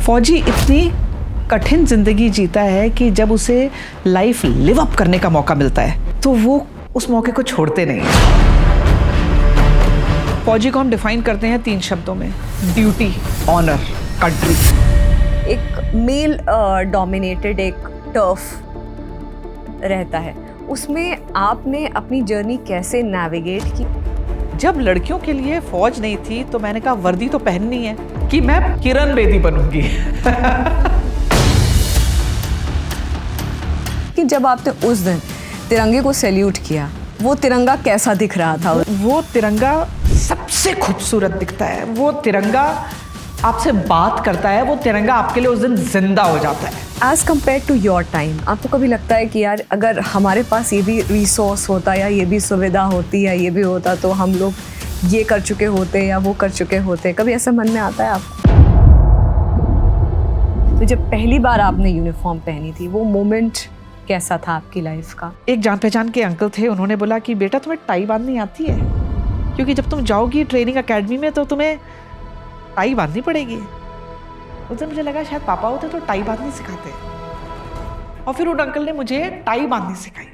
फौजी इतनी कठिन जिंदगी जीता है कि जब उसे लाइफ लिव अप करने का मौका मिलता है तो वो उस मौके को छोड़ते नहीं। फौजी को हम डिफाइन करते हैं 3 शब्दों में: ड्यूटी, ऑनर, कंट्री। एक मेल डोमिनेटेड एक टर्फ रहता है, उसमें आपने अपनी जर्नी कैसे नेविगेट की? जब लड़कियों के लिए फौज नहीं थी तो मैंने कहा वर्दी तो पहननी है कि मैं किरण बेदी बनूंगी। कि जब आपने उस दिन तिरंगे को सैल्यूट किया, वो तिरंगा कैसा दिख रहा था? वो तिरंगा सबसे खूबसूरत दिखता है। वो तिरंगा आपसे बात करता है। वो तिरंगा आपके लिए उस दिन जिंदा हो जाता है। As compare to your time, आपको कभी लगता है कि यार अगर हमारे पास ये भी रिसोर्स होता या ये भी सुविधा होती या ये भी होता तो हम लोग ये कर चुके होते या वो कर चुके होते? कभी ऐसा मन में आता है आपको? तो जब पहली बार आपने यूनिफॉर्म पहनी थी, वो मोमेंट कैसा था आपकी लाइफ का? एक जान पहचान के अंकल थे, उन्होंने बोला कि बेटा तुम्हें टाई बांधनी आती है, क्योंकि जब तुम जाओगी ट्रेनिंग अकेडमी में तो तुम्हें टाई बांधनी पड़ेगी। उस दिन मुझे लगा शायद पापा होते तो टाई बांधनी सिखाते, और फिर उन अंकल ने मुझे टाई बांधनी सिखाई।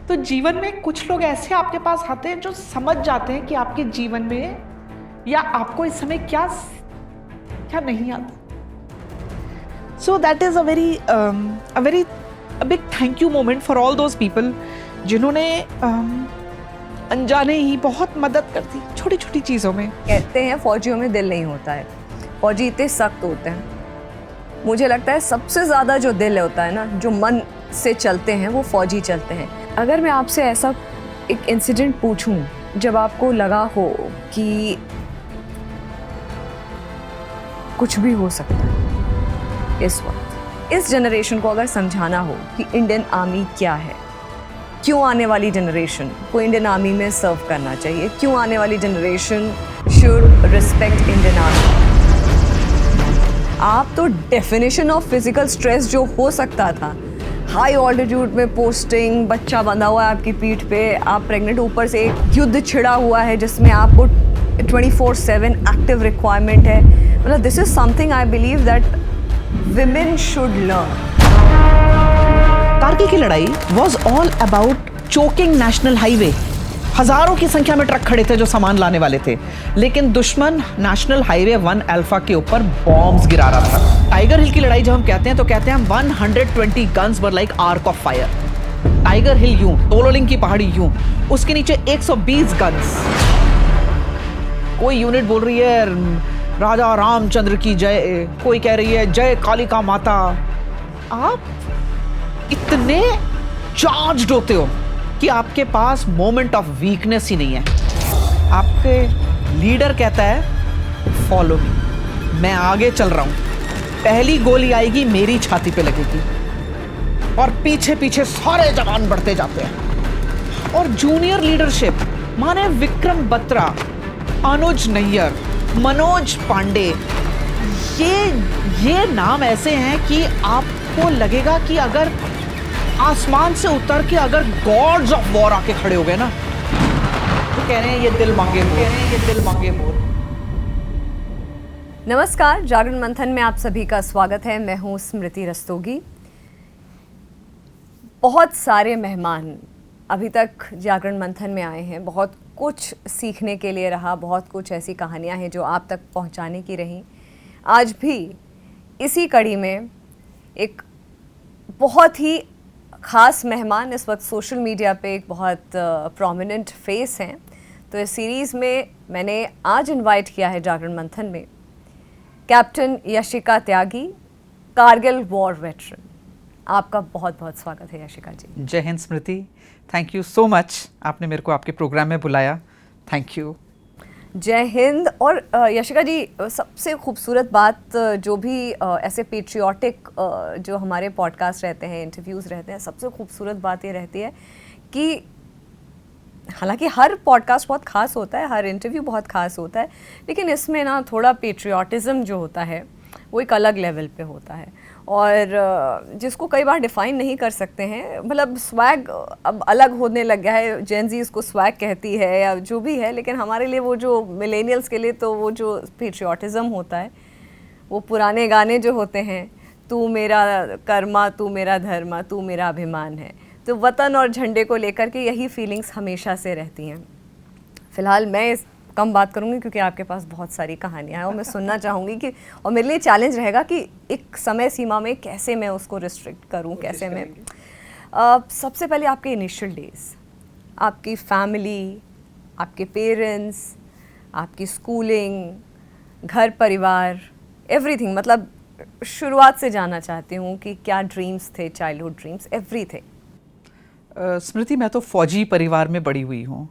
तो जीवन में कुछ लोग ऐसे आपके पास आते हैं जो समझ जाते हैं कि आपके जीवन में या आपको इस समय क्या क्या नहीं आता। So that is a very big thank you moment for all those people जिन्होंने अनजाने ही बहुत मदद कर दी छोटी छोटी चीज़ों में। कहते हैं फौजियों में दिल नहीं होता है, फौजी इतने सख्त होते हैं। मुझे लगता है सबसे ज़्यादा जो दिल होता है ना, जो मन से चलते हैं, वो फौजी चलते हैं। अगर मैं आपसे ऐसा एक इंसिडेंट पूछूं जब आपको लगा हो कि कुछ भी हो सकता है इस वक्त, इस जनरेशन को अगर समझाना हो कि इंडियन आर्मी क्या है, क्यों आने वाली जनरेशन को इंडियन आर्मी में सर्व करना चाहिए, क्यों आने वाली generation should respect Indian army, आप तो डेफिनेशन ऑफ फिजिकल स्ट्रेस जो हो सकता था, हाई ऑल्टीट्यूड में पोस्टिंग, बच्चा बंधा हुआ है आपकी पीठ पे, आप प्रेग्नेंट, ऊपर से एक युद्ध छिड़ा हुआ है जिसमें आपको 24/7 एक्टिव रिक्वायरमेंट है। मतलब this is something I believe that women should learn. Kargil की लड़ाई was all about choking national highway. हजारों की संख्या में ट्रक खड़े थे जो सामान लाने वाले थे, लेकिन दुश्मन नेशनल हाईवे 1 अल्फा के ऊपर बॉम्ब्स गिरा रहा था। टाइगर हिल की लड़ाई जब हम कहते हैं तो कहते हैं 120 guns were like arc of fire. Tiger Hill यूं, तोलोलिंग की पहाड़ी यूं, उसके नीचे 120 गन्स। कोई यूनिट बोल रही है राजा रामचंद्र की जय, कोई कह रही है जय कालिका माता। आप इतने चार्ज्ड होते हो कि आपके पास मोमेंट ऑफ वीकनेस ही नहीं है। आपके लीडर कहता है फॉलो मी, मैं आगे चल रहा हूं, पहली गोली आएगी मेरी छाती पे लगेगी, और पीछे पीछे सारे जवान बढ़ते जाते हैं। और जूनियर लीडरशिप माने विक्रम बत्रा, अनुज नैयर, मनोज पांडे, ये नाम ऐसे हैं कि आपको लगेगा कि अगर आसमान से उतर के अगर गॉड्स ऑफ वॉर आके खड़े हो गए ना तो कह रहे हैं ये दिल मांगे मोर, कह रहे हैं ये दिल मांगे मोर। नमस्कार, जागरण मंथन में आप सभी का स्वागत है। मैं हूं स्मृति रस्तोगी। बहुत सारे मेहमान अभी तक जागरण मंथन में आए हैं, बहुत कुछ सीखने के लिए रहा, बहुत कुछ ऐसी कहानियां हैं जो आप तक पहुंचाने की रहीं। आज भी इसी कड़ी में एक बहुत ही ख़ास मेहमान इस वक्त सोशल मीडिया पे एक बहुत प्रोमिनेंट फेस हैं। तो इस सीरीज़ में मैंने आज इनवाइट किया है जागरण मंथन में कैप्टन यशिका त्यागी, कारगिल वॉर वेटरन। आपका बहुत बहुत स्वागत है यशिका जी। जय हिंद स्मृति, थैंक यू सो मच, आपने मेरे को आपके प्रोग्राम में बुलाया, थैंक यू। जय हिंद। और यशिका जी, सबसे खूबसूरत बात जो भी ऐसे पेट्रियाटिक जो हमारे पॉडकास्ट रहते हैं, इंटरव्यूज़ रहते हैं, सबसे खूबसूरत बात ये रहती है कि हालांकि हर पॉडकास्ट बहुत ख़ास होता है, हर इंटरव्यू बहुत ख़ास होता है, लेकिन इसमें ना थोड़ा पेट्रियाटिज़म जो होता है वो एक अलग लेवल पे होता है, और जिसको कई बार डिफ़ाइन नहीं कर सकते हैं। मतलब स्वैग अब अलग होने लग गया है, जेन ज़ी इसको स्वैग कहती है या जो भी है, लेकिन हमारे लिए वो जो मिलेनियल्स के लिए तो वो जो पेट्रियाटिज़म होता है वो पुराने गाने जो होते हैं, तू मेरा कर्मा, तू मेरा धर्मा, तू मेरा अभिमान है, तो वतन और झंडे को लेकर के यही फीलिंग्स हमेशा से रहती हैं। फ़िलहाल मैं कम बात करूंगी क्योंकि आपके पास बहुत सारी कहानियां हैं और मैं सुनना चाहूँगी कि, और मेरे लिए चैलेंज रहेगा कि एक समय सीमा में कैसे मैं उसको रिस्ट्रिक्ट करूँ, कैसे मैं सबसे पहले आपके इनिशियल डेज, आपकी फैमिली, आपके पेरेंट्स, आपकी स्कूलिंग, घर परिवार, एवरीथिंग, मतलब शुरुआत से जानना चाहती हूँ कि क्या ड्रीम्स थे, चाइल्डहुड ड्रीम्स, एवरीथिंग। स्मृति, मैं तो फौजी परिवार में बड़ी हुई हूँ।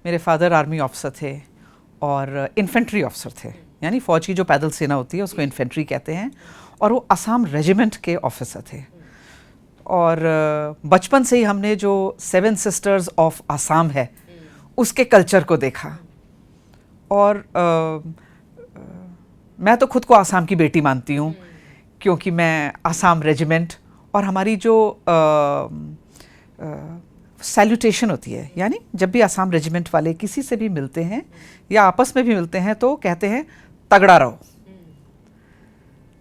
मेरे फादर आर्मी ऑफिसर थे और इन्फेंट्री ऑफिसर थे, यानी फ़ौज की जो पैदल सेना होती है उसको इन्फेंट्री कहते हैं, और वो असम रेजिमेंट के ऑफिसर थे। और बचपन से ही हमने जो 7 सिस्टर्स ऑफ आसाम है उसके कल्चर को देखा, और मैं तो खुद को आसाम की बेटी मानती हूँ, क्योंकि मैं आसाम रेजिमेंट और हमारी जो सैल्यूटेशन होती है, यानी जब भी आसाम रेजिमेंट वाले किसी से भी मिलते हैं या आपस में भी मिलते हैं तो कहते हैं तगड़ा रहो।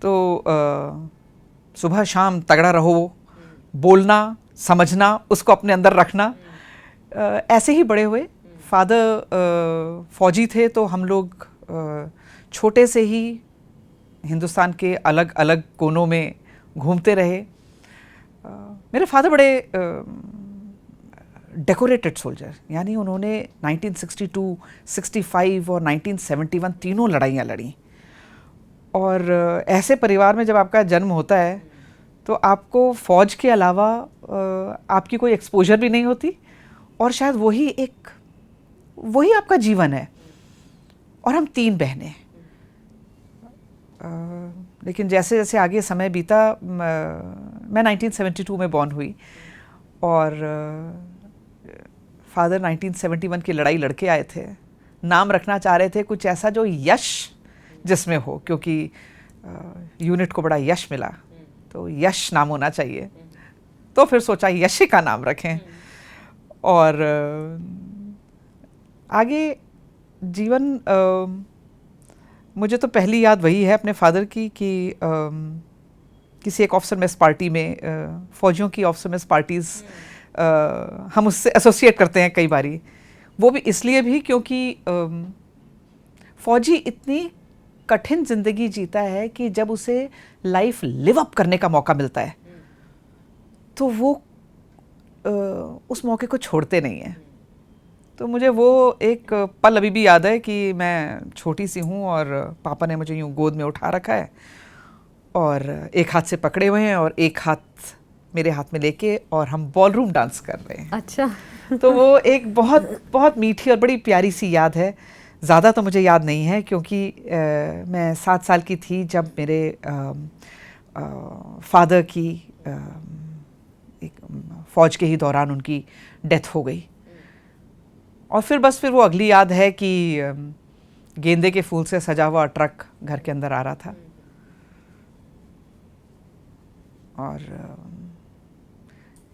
तो सुबह शाम तगड़ा रहो, बोलना, समझना, उसको अपने अंदर रखना, ऐसे ही बड़े हुए। फादर फौजी थे तो हम लोग छोटे से ही हिंदुस्तान के अलग अलग कोनों में घूमते रहे। मेरे फादर बड़े डेकोरेटेड सोल्जर, यानी उन्होंने 1962, 65 और 1971 तीनों लड़ाइयाँ लड़ी। और ऐसे परिवार में जब आपका जन्म होता है तो आपको फ़ौज के अलावा आपकी कोई एक्सपोजर भी नहीं होती, और शायद वही आपका जीवन है। और हम 3 बहनें, लेकिन जैसे जैसे आगे समय बीता, मैं 1972 में बॉर्न हुई, और फादर 1971 की लड़ाई लड़के आए थे। नाम रखना चाह रहे थे कुछ ऐसा जो यश जिसमें हो, क्योंकि यूनिट को बड़ा यश मिला, तो यश नाम होना चाहिए। तो फिर सोचा यशी का नाम रखें। और आगे जीवन, मुझे तो पहली याद वही है अपने फादर की कि किसी एक ऑफिसर मेस पार्टी में, फ़ौजियों की ऑफिसर मेस पार्टीज़ हम उससे एसोसिएट करते हैं कई बारी। वो भी इसलिए भी क्योंकि फ़ौजी इतनी कठिन ज़िंदगी जीता है कि जब उसे लाइफ लिव अप करने का मौका मिलता है तो वो उस मौके को छोड़ते नहीं हैं। तो मुझे वो एक पल अभी भी याद है कि मैं छोटी सी हूँ और पापा ने मुझे यूँ गोद में उठा रखा है और एक हाथ से पकड़े हुए हैं और एक हाथ मेरे हाथ में लेके, और हम बॉलरूम डांस कर रहे हैं। अच्छा। तो वो एक बहुत बहुत मीठी और बड़ी प्यारी सी याद है। ज़्यादा तो मुझे याद नहीं है क्योंकि मैं 7 साल की थी जब मेरे फादर की एक फ़ौज के ही दौरान उनकी डेथ हो गई। और फिर वो अगली याद है कि गेंदे के फूल से सजा हुआ ट्रक घर के अंदर आ रहा था, और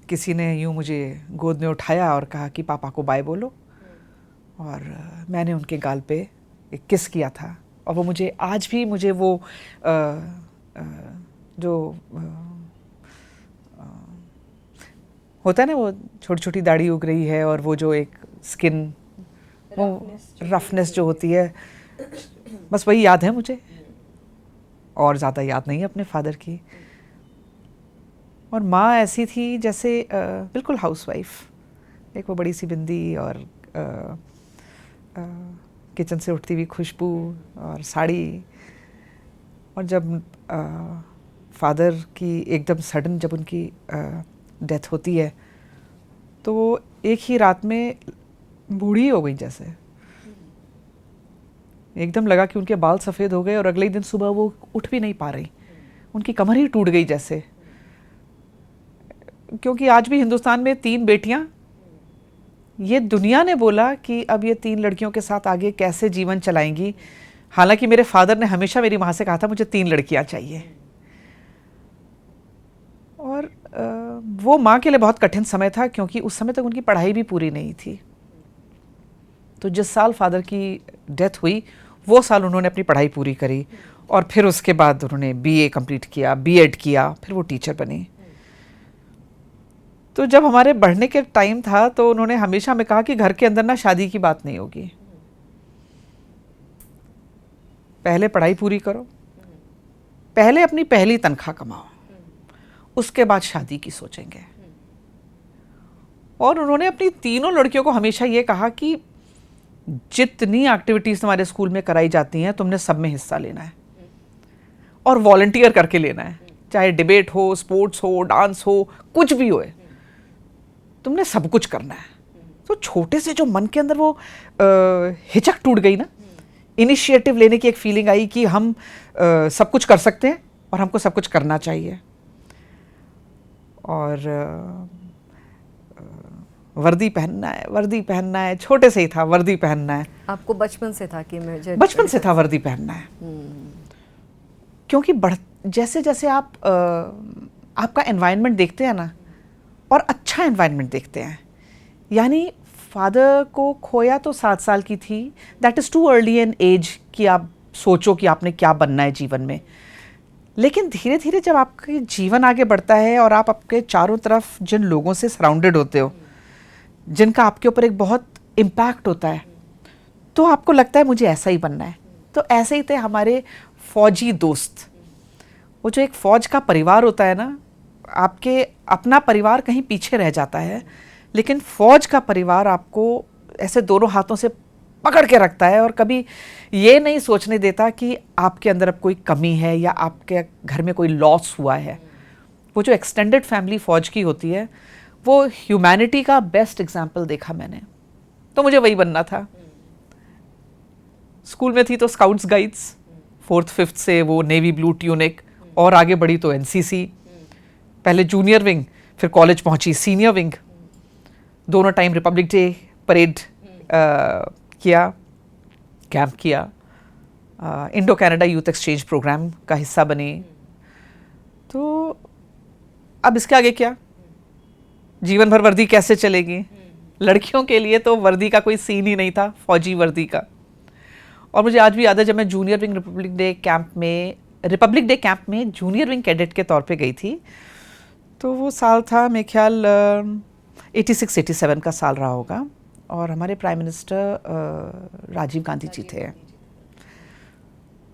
किसी ने यूँ मुझे गोद में उठाया और कहा कि पापा को बाय बोलो, और मैंने उनके गाल पे एक किस किया था। और वो मुझे आज भी वो जो होता है ना, वो छोटी छोटी दाढ़ी उग रही है और वो जो एक स्किन, वो रफनेस जो होती है, बस वही याद है मुझे, और ज़्यादा याद नहीं है अपने फादर की। और माँ ऐसी थी जैसे बिल्कुल हाउसवाइफ, एक वो बड़ी सी बिंदी और किचन से उठती हुई खुशबू और साड़ी। और जब फादर की एकदम सडन जब उनकी डेथ होती है तो वो एक ही रात में बूढ़ी हो गई, जैसे एकदम लगा कि उनके बाल सफ़ेद हो गए और अगले दिन सुबह वो उठ भी नहीं पा रही, उनकी कमर ही टूट गई जैसे। क्योंकि आज भी हिंदुस्तान में 3 बेटियां, ये दुनिया ने बोला कि अब ये 3 लड़कियों के साथ आगे कैसे जीवन चलाएंगी। हालांकि मेरे फादर ने हमेशा मेरी माँ से कहा था मुझे 3 लड़कियां चाहिए। और वो माँ के लिए बहुत कठिन समय था क्योंकि उस समय तक उनकी पढ़ाई भी पूरी नहीं थी। तो जिस साल फादर की डेथ हुई वो साल उन्होंने अपनी पढ़ाई पूरी करी और फिर उसके बाद उन्होंने बीए कंप्लीट किया, बीएड किया, फिर वो टीचर बनी। तो जब हमारे बढ़ने के टाइम था तो उन्होंने हमेशा हमें कहा कि घर के अंदर ना शादी की बात नहीं होगी, पहले पढ़ाई पूरी करो, पहले अपनी पहली तनख्वाह कमाओ, उसके बाद शादी की सोचेंगे। और उन्होंने अपनी तीनों लड़कियों को हमेशा ये कहा कि जितनी एक्टिविटीज तुम्हारे स्कूल में कराई जाती हैं तुमने सब में हिस्सा लेना है और वॉलंटियर करके लेना है, चाहे डिबेट हो, स्पोर्ट्स हो, डांस हो, कुछ भी हो, तुमने सब कुछ करना है। तो छोटे से जो मन के अंदर वो हिचक टूट गई ना, इनिशिएटिव लेने की एक फीलिंग आई कि हम सब कुछ कर सकते हैं और हमको सब कुछ करना चाहिए। और वर्दी पहनना है, वर्दी पहनना है, छोटे से ही था वर्दी पहनना है। आपको बचपन से था कि मुझे बचपन से था वर्दी पहनना है, क्योंकि जैसे जैसे आप आपका एनवायरनमेंट देखते हैं ना, और अच्छा एनवायरनमेंट देखते हैं, यानी फादर को खोया तो 7 साल की थी, that is too early an age कि आप सोचो कि आपने क्या बनना है जीवन में। लेकिन धीरे धीरे जब आपका जीवन आगे बढ़ता है और आप आपके चारों तरफ जिन लोगों से सराउंडेड होते हो, जिनका आपके ऊपर एक बहुत इम्पैक्ट होता है, तो आपको लगता है मुझे ऐसा ही बनना है। तो ऐसे ही थे हमारे फौजी दोस्त। वो जो एक फौज का परिवार होता है ना, आपके अपना परिवार कहीं पीछे रह जाता है, लेकिन फौज का परिवार आपको ऐसे दोनों हाथों से पकड़ के रखता है और कभी ये नहीं सोचने देता कि आपके अंदर अब कोई कमी है या आपके घर में कोई लॉस हुआ है। वो जो एक्सटेंडेड फैमिली फौज की होती है, वो ह्यूमैनिटी का बेस्ट एग्जाम्पल देखा मैंने। तो मुझे वही बनना था। स्कूल में थी तो स्काउट्स गाइड्स, 4th 5th से वो नेवी ब्लू ट्यूनिक, और आगे बढ़ी तो एनसीसी, पहले जूनियर विंग, फिर कॉलेज पहुंची सीनियर विंग। दोनों टाइम रिपब्लिक डे परेड किया, कैंप किया, Indo Canada youth exchange programme का हिस्सा बनी। तो अब इसके आगे क्या, जीवन भर वर्दी कैसे चलेगी? लड़कियों के लिए तो वर्दी का कोई सीन ही नहीं था, फौजी वर्दी का। और मुझे आज भी याद है जब मैं junior wing Republic day camp में जूनियर विंग कैडेट के तौर पे गई थी, तो वो साल था मेरे ख्याल 86-87 का साल रहा होगा, और हमारे प्राइम मिनिस्टर राजीव गांधी जी थे।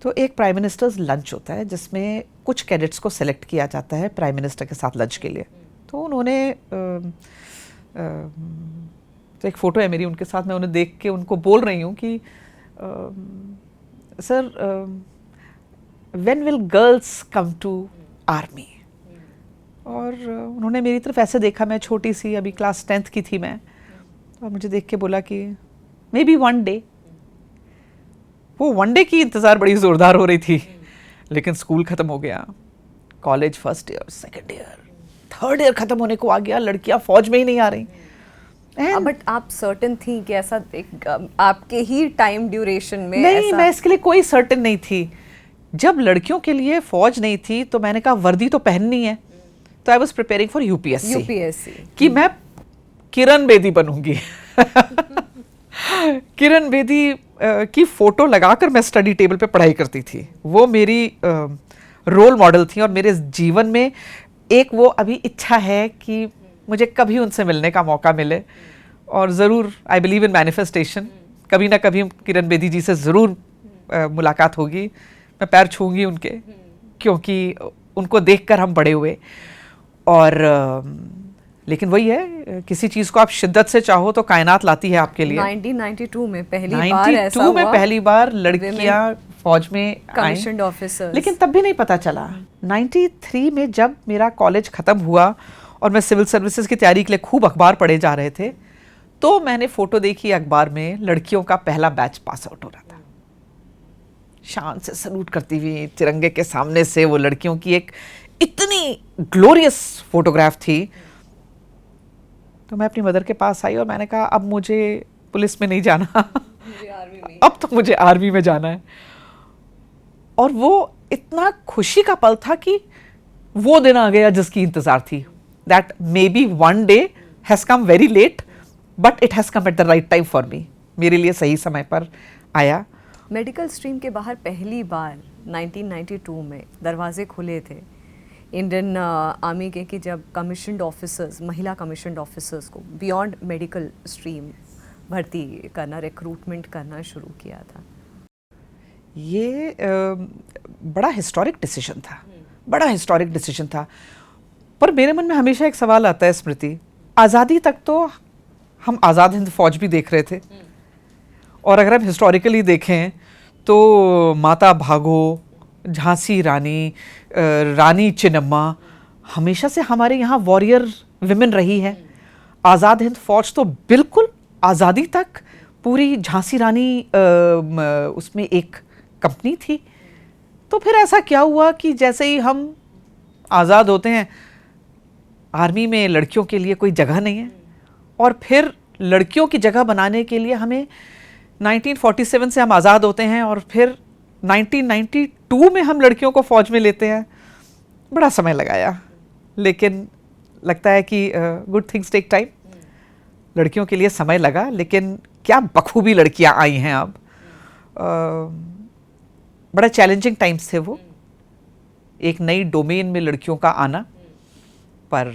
तो एक प्राइम मिनिस्टर्स लंच होता है जिसमें कुछ कैडेट्स को सेलेक्ट किया जाता है प्राइम मिनिस्टर के साथ लंच के लिए। तो उन्होंने तो एक फ़ोटो है मेरी उनके साथ, मैं उन्हें देख के उनको बोल रही हूँ कि sir, when will girls come to army? और उन्होंने मेरी तरफ ऐसे देखा, मैं छोटी सी अभी क्लास 10th की थी मैं, और मुझे देख के बोला कि मे बी वन डे। वो वन डे की इंतज़ार बड़ी ज़ोरदार हो रही थी, लेकिन स्कूल ख़त्म हो गया, college first year, second year, third year ख़त्म होने को आ गया, लड़कियां फौज में ही नहीं आ रही। बट आप सर्टेन थी कि ऐसा आपके ही टाइम ड्यूरेशन में? नहीं, मैं इसके लिए कोई सर्टेन नहीं थी। जब लड़कियों के लिए फौज नहीं थी तो मैंने कहा वर्दी तो पहननी है, तो I was preparing for UPSC कि मैं किरण बेदी बनूंगी। किरण बेदी की फोटो लगाकर मैं स्टडी टेबल पे पढ़ाई करती थी। वो मेरी रोल मॉडल थी, और मेरे जीवन में एक वो अभी इच्छा है कि मुझे कभी उनसे मिलने का मौका मिले, और ज़रूर आई बिलीव इन मैनिफेस्टेशन, कभी ना कभी किरण बेदी जी से ज़रूर मुलाकात होगी, मैं पैर छूंगी उनके, क्योंकि उनको देखकर हम बड़े हुए। और लेकिन वही है, किसी चीज़ को आप शिद्दत से चाहो तो कायनात लाती है आपके लिए। 1992 में पहली बार लड़कियां फौज में कमीशन्ड ऑफिसर्स, लेकिन तब भी नहीं पता चला। 93 में जब मेरा कॉलेज ख़त्म हुआ और मैं सिविल सर्विसेज की तैयारी के लिए खूब अखबार पढ़े जा रहे थे, तो मैंने फ़ोटो देखी अखबार में, लड़कियों का पहला बैच पास आउट हो रहा था। शान से सलूट करती हुई तिरंगे के सामने से वो लड़कियों की एक इतनी ग्लोरियस फोटोग्राफ थी। तो मैं अपनी मदर के पास आई और मैंने कहा अब मुझे पुलिस में नहीं जाना, अब तो मुझे आर्मी में जाना है। और वो इतना खुशी का पल था कि वो दिन आ गया जिसकी इंतजार थी। That may be one day has come very late, but it has come at the right time for me. मेरे लिए सही समय पर आया। मेडिकल स्ट्रीम के बाहर पहली बार 1992 में दरवाजे खुले थे इंडियन आर्मी के कि जब कमीशन्ड ऑफिसर्स, महिला कमीशन्ड ऑफिसर्स को बियॉन्ड मेडिकल स्ट्रीम भर्ती करना, रिक्रूटमेंट करना शुरू किया था? ये बड़ा हिस्टोरिक डिसीजन था, बड़ा हिस्टोरिक डिसीजन था। पर मेरे मन में हमेशा एक सवाल आता है स्मृति, आज़ादी तक तो हम आज़ाद हिंद फौज भी देख रहे थे, और अगर हम हिस्टोरिकली देखें तो माता भागो, झांसी रानी, रानी चिन्नम्मा हमेशा से हमारे यहाँ वॉरियर विमेन रही है। आज़ाद हिंद फौज तो बिल्कुल आज़ादी तक पूरी झांसी रानी उसमें एक कंपनी थी। तो फिर ऐसा क्या हुआ कि जैसे ही हम आज़ाद होते हैं, आर्मी में लड़कियों के लिए कोई जगह नहीं है, और फिर लड़कियों की जगह बनाने के लिए हमें 1947 से हम आज़ाद होते हैं और फिर 1992 में हम लड़कियों को फौज में लेते हैं। बड़ा समय लगाया, लेकिन लगता है कि गुड थिंग्स टेक टाइम। लड़कियों के लिए समय लगा, लेकिन क्या बखूबी लड़कियां आई हैं अब। बड़ा चैलेंजिंग टाइम्स थे वो, एक नई डोमेन में लड़कियों का आना। पर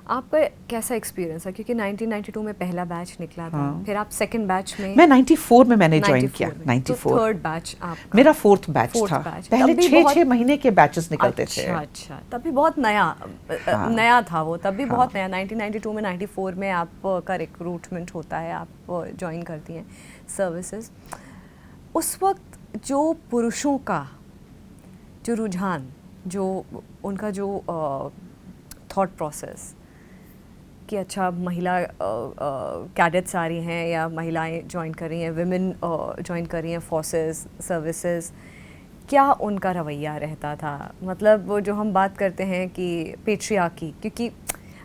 आपका कैसा एक्सपीरियंस है? क्योंकि 1992 में पहला बैच निकला था, फिर आप सेकंड बैच में। मैं 94 में मैंने ज्वाइन किया। 94 थर्ड बैच आपका? मेरा फोर्थ बैच था। पहले 6-6 महीने के बैचेस निकलते थे। अच्छा, तभी बहुत नया था वो, तभी बहुत नया। 1992 में 94 में आपका रिक्रूटमेंट होता है, आप ज्वाइन करती हैं सर्विसेज। उस वक्त जो पुरुषों का जो रुझान, जो उनका जो थॉट प्रोसेस कि अच्छा महिला कैडेट्स आ रही हैं या महिलाएं ज्वाइन कर रही हैं, विमेन ज्वाइन कर रही हैं फोर्सेस, सर्विसेज, क्या उनका रवैया रहता था? मतलब वो जो हम बात करते हैं कि पेट्रियार्की, क्योंकि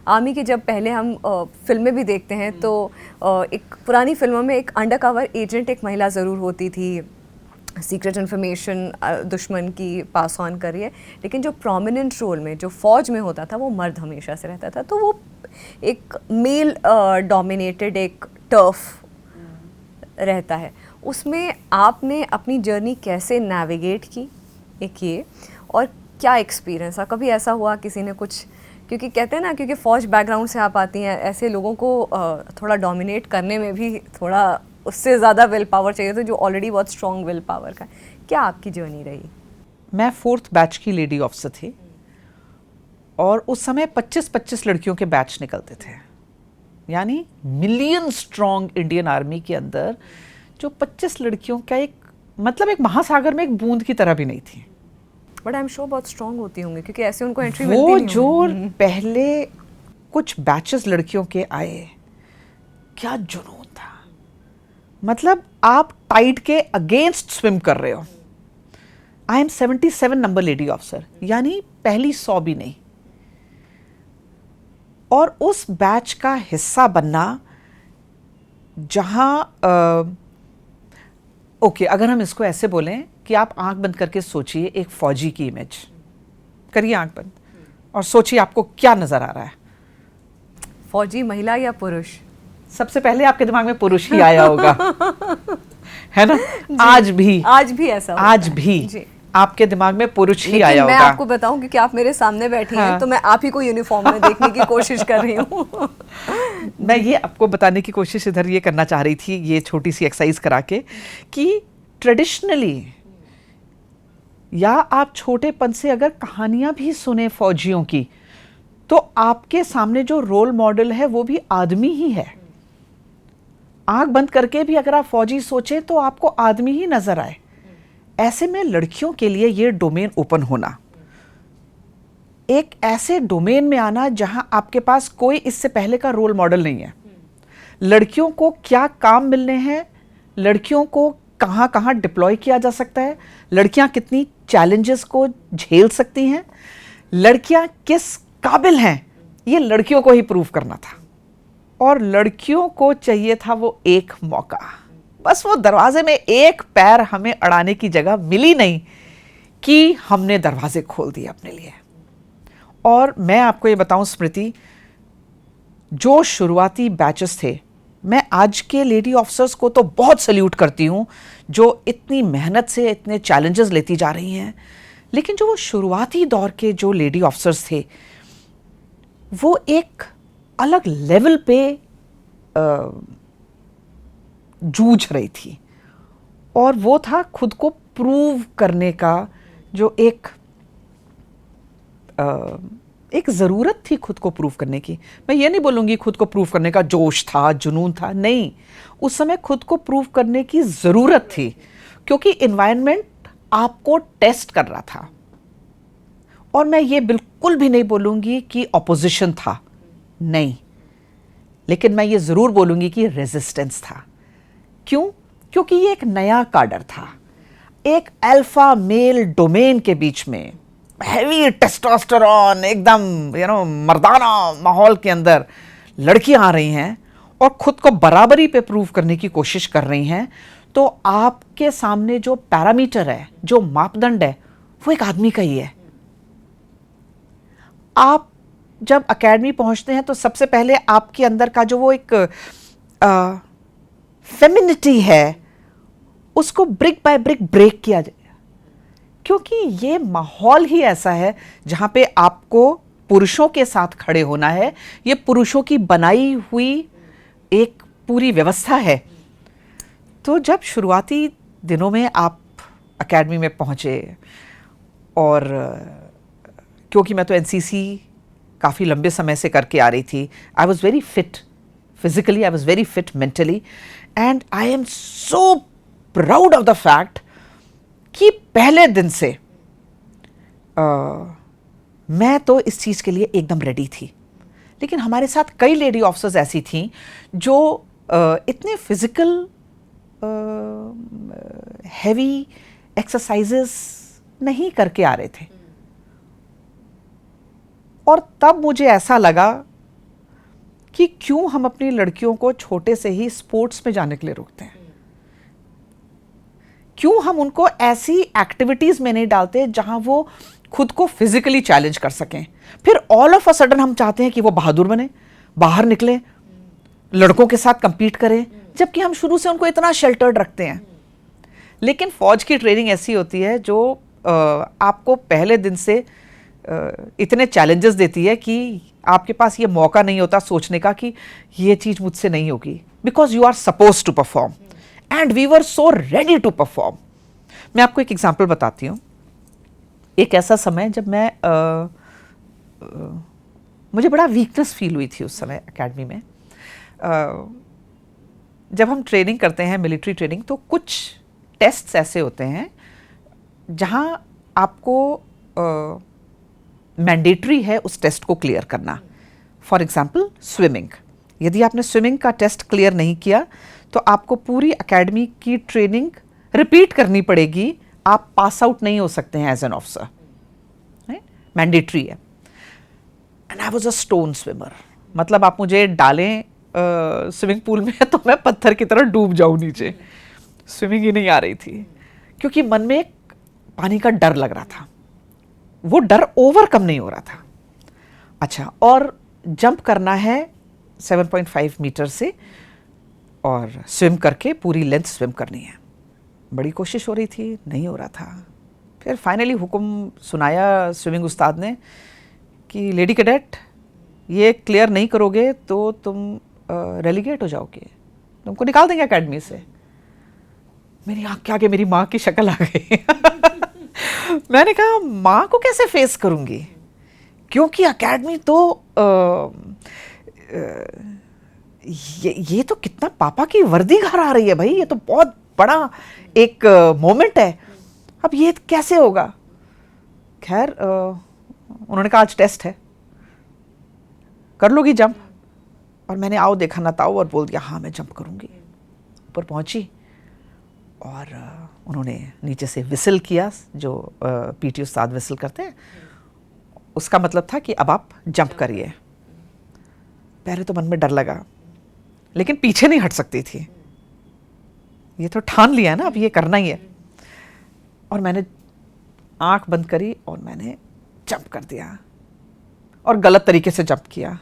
आर्मी के जब पहले हम फिल्में भी देखते हैं तो एक पुरानी फिल्मों में एक अंडरकवर एजेंट एक महिला ज़रूर होती थी, सीक्रेट इन्फॉर्मेशन दुश्मन की पास ऑन कर रही है, लेकिन जो प्रोमिनेंट रोल में जो फ़ौज में होता था वो मर्द हमेशा से रहता था। तो वो एक मेल डोमिनेटेड एक टर्फ रहता है। उसमें आपने अपनी जर्नी कैसे नेविगेट की, एक ये, और क्या एक्सपीरियंस था? कभी ऐसा हुआ किसी ने कुछ, क्योंकि कहते हैं ना, क्योंकि फ़ौज बैकग्राउंड से आप आती हैं, ऐसे लोगों को थोड़ा डोमिनेट करने में भी थोड़ा उससे ज़्यादा विल पावर चाहिए, तो जो ऑलरेडी बहुत स्ट्रॉन्ग विल पावर का। क्या आपकी जर्नी रही? मैं फोर्थ बैच की लेडी ऑफिसर थी, और उस समय 25-25 लड़कियों के बैच निकलते थे। यानी मिलियन स्ट्रॉन्ग इंडियन आर्मी के अंदर जो 25 लड़कियों का एक मतलब एक महासागर में एक बूंद की तरह भी नहीं थी। बट आई एम श्योर बहुत स्ट्रॉन्ग होती होंगी, क्योंकि ऐसे उनको एंट्री मिलती वो नहीं जो पहले कुछ बैचेस लड़कियों के आए, क्या जुनून था। मतलब आप टाइड के अगेंस्ट स्विम कर रहे हो। I am 77 number lady officer, यानी पहली 100 भी नहीं। और उस बैच का हिस्सा बनना, जहां ओके, अगर हम इसको ऐसे बोलें कि आप आंख बंद करके सोचिए एक फौजी की इमेज, करिए आंख बंद और सोचिए आपको क्या नजर आ रहा है। फौजी महिला या पुरुष? सबसे पहले आपके दिमाग में पुरुष ही आया होगा, है ना? आज भी ऐसा होता आज भी जी। आपके दिमाग में पुरुष ही आया होगा। मैं आपको बताऊं, क्योंकि आप मेरे सामने बैठी हैं, तो मैं आप ही को यूनिफॉर्म में देखने की कोशिश कर रही हूँ। मैं ये आपको बताने की कोशिश इधर ये करना चाह रही थी, ये छोटी सी एक्सरसाइज करा के, कि ट्रेडिशनली या आप छोटेपन से अगर कहानियां भी सुने फौजियों की, तो आपके सामने जो रोल मॉडल है वो भी आदमी ही है। आंख बंद करके भी अगर आप फौजी सोचें तो आपको आदमी ही नजर आए। ऐसे में लड़कियों के लिए ये डोमेन ओपन होना, एक ऐसे डोमेन में आना जहां आपके पास कोई इससे पहले का रोल मॉडल नहीं है। लड़कियों को क्या काम मिलने हैं, लड़कियों को कहां कहां डिप्लॉय किया जा सकता है, लड़कियां कितनी चैलेंजेस को झेल सकती हैं, लड़कियां किस काबिल हैं, ये लड़कियों को ही प्रूव करना था। और लड़कियों को चाहिए था वो एक मौका। बस वो दरवाजे में एक पैर हमें अड़ाने की जगह मिली नहीं कि हमने दरवाजे खोल दिए अपने लिए। और मैं आपको ये बताऊं स्मृति, जो शुरुआती बैचेस थे मैं आज के लेडी ऑफिसर्स को तो बहुत सल्यूट करती हूँ जो इतनी मेहनत से इतने चैलेंजेस लेती जा रही हैं, लेकिन जो वो शुरुआती दौर के जो लेडी ऑफिसर्स थे वो एक अलग लेवल पे जूझ रही थी, और वो था खुद को प्रूव करने का जो एक ज़रूरत थी खुद को प्रूव करने की। मैं ये नहीं बोलूँगी खुद को प्रूव करने का जोश था, जुनून था, नहीं, उस समय खुद को प्रूव करने की ज़रूरत थी क्योंकि इन्वायरमेंट आपको टेस्ट कर रहा था। और मैं ये बिल्कुल भी नहीं बोलूँगी कि ऑपोजिशन था, नहीं, लेकिन मैं ये ज़रूर बोलूँगी कि रेजिस्टेंस था। क्यों? क्योंकि ये एक नया काडर था, एक अल्फा मेल डोमेन के बीच में हैवी टेस्टोस्टेरोन एकदम मर्दाना माहौल के अंदर लड़कियां आ रही हैं और खुद को बराबरी पे प्रूव करने की कोशिश कर रही हैं, तो आपके सामने जो पैरामीटर है, जो मापदंड है, वो एक आदमी का ही है। आप जब एकेडमी पहुंचते हैं तो सबसे पहले आपके अंदर का जो वो एक फेमिनिटी है उसको ब्रिक बाय ब्रिक ब्रेक किया जाए, क्योंकि ये माहौल ही ऐसा है जहां पे आपको पुरुषों के साथ खड़े होना है। ये पुरुषों की बनाई हुई एक पूरी व्यवस्था है। तो जब शुरुआती दिनों में आप एकेडमी में पहुंचे, और क्योंकि मैं तो एनसीसी काफ़ी लंबे समय से करके आ रही थी, I was very fit physically, I was very fit mentally, and I am so proud of the fact कि पहले दिन से मैं तो इस चीज़ के लिए एकदम रेडी थी। लेकिन हमारे साथ कई लेडी ऑफिसर्स ऐसी थीं जो इतने फिजिकल हैवी एक्सरसाइजेस नहीं करके आ रहे थे, और तब मुझे ऐसा लगा कि क्यों हम अपनी लड़कियों को छोटे से ही स्पोर्ट्स में जाने के लिए रोकते हैं, क्यों हम उनको ऐसी एक्टिविटीज में नहीं डालते जहां वो खुद को फिजिकली चैलेंज कर सकें। फिर ऑल ऑफ अ सडन हम चाहते हैं कि वो बहादुर बने, बाहर निकले, लड़कों के साथ compete करें, जबकि हम शुरू से उनको इतना शेल्टर्ड रखते हैं। लेकिन फौज की ट्रेनिंग ऐसी होती है जो आपको पहले दिन से इतने चैलेंजेस देती है कि आपके पास ये मौका नहीं होता सोचने का कि ये चीज़ मुझसे नहीं होगी, because you are suppose to perform, and we were so ready to perform. मैं आपको एक एग्जाम्पल बताती हूँ। एक ऐसा समय जब मैं मुझे बड़ा वीकनेस फील हुई थी उस समय एकेडमी में। जब हम ट्रेनिंग करते हैं, मिलिट्री ट्रेनिंग, तो कुछ टेस्ट्स ऐसे होते हैं जहाँ आपको मैंडेटरी है उस टेस्ट को क्लियर करना। फॉर एग्जाम्पल स्विमिंग, यदि आपने स्विमिंग का टेस्ट क्लियर नहीं किया तो आपको पूरी एकेडमी की ट्रेनिंग रिपीट करनी पड़ेगी, आप पास आउट नहीं हो सकते हैं एज एन ऑफिसर, मैंडेटरी है। And I was a stone swimmer, मतलब आप मुझे डालें स्विमिंग पूल में तो मैं पत्थर की तरह डूब जाऊं नीचे, स्विमिंग ही नहीं आ रही थी, क्योंकि मन में एक पानी का डर लग रहा था, वो डर ओवरकम नहीं हो रहा था। अच्छा, और जंप करना है 7.5 मीटर से, और स्विम करके पूरी लेंथ स्विम करनी है। बड़ी कोशिश हो रही थी, नहीं हो रहा था। फिर फाइनली हुक्म सुनाया स्विमिंग उस्ताद ने कि लेडी कैडेट, ये क्लियर नहीं करोगे तो तुम रेलीगेट हो जाओगे, तुमको निकाल देंगे एकेडमी से। मेरी आँख के आगे मेरी माँ की शक्ल आ गई। मैंने कहा माँ को कैसे फेस करूँगी, क्योंकि एकेडमी तो ये तो कितना पापा की वर्दी घर आ रही है भाई, ये तो बहुत बड़ा एक मोमेंट है, अब ये कैसे होगा। खैर उन्होंने कहा आज टेस्ट है, कर लोगी जंप। और मैंने आओ देखा ना ताओ और बोल दिया हाँ मैं जंप करूँगी। ऊपर पहुँची और उन्होंने नीचे से विसल किया, जो पीटी उस्ताद विसल करते हैं, उसका मतलब था कि अब आप जंप करिए। पहले तो मन में डर लगा, लेकिन पीछे नहीं हट सकती थी, ये तो ठान लिया है ना, अब ये करना ही है। और मैंने आंख बंद करी और मैंने जंप कर दिया, और गलत तरीके से जंप किया।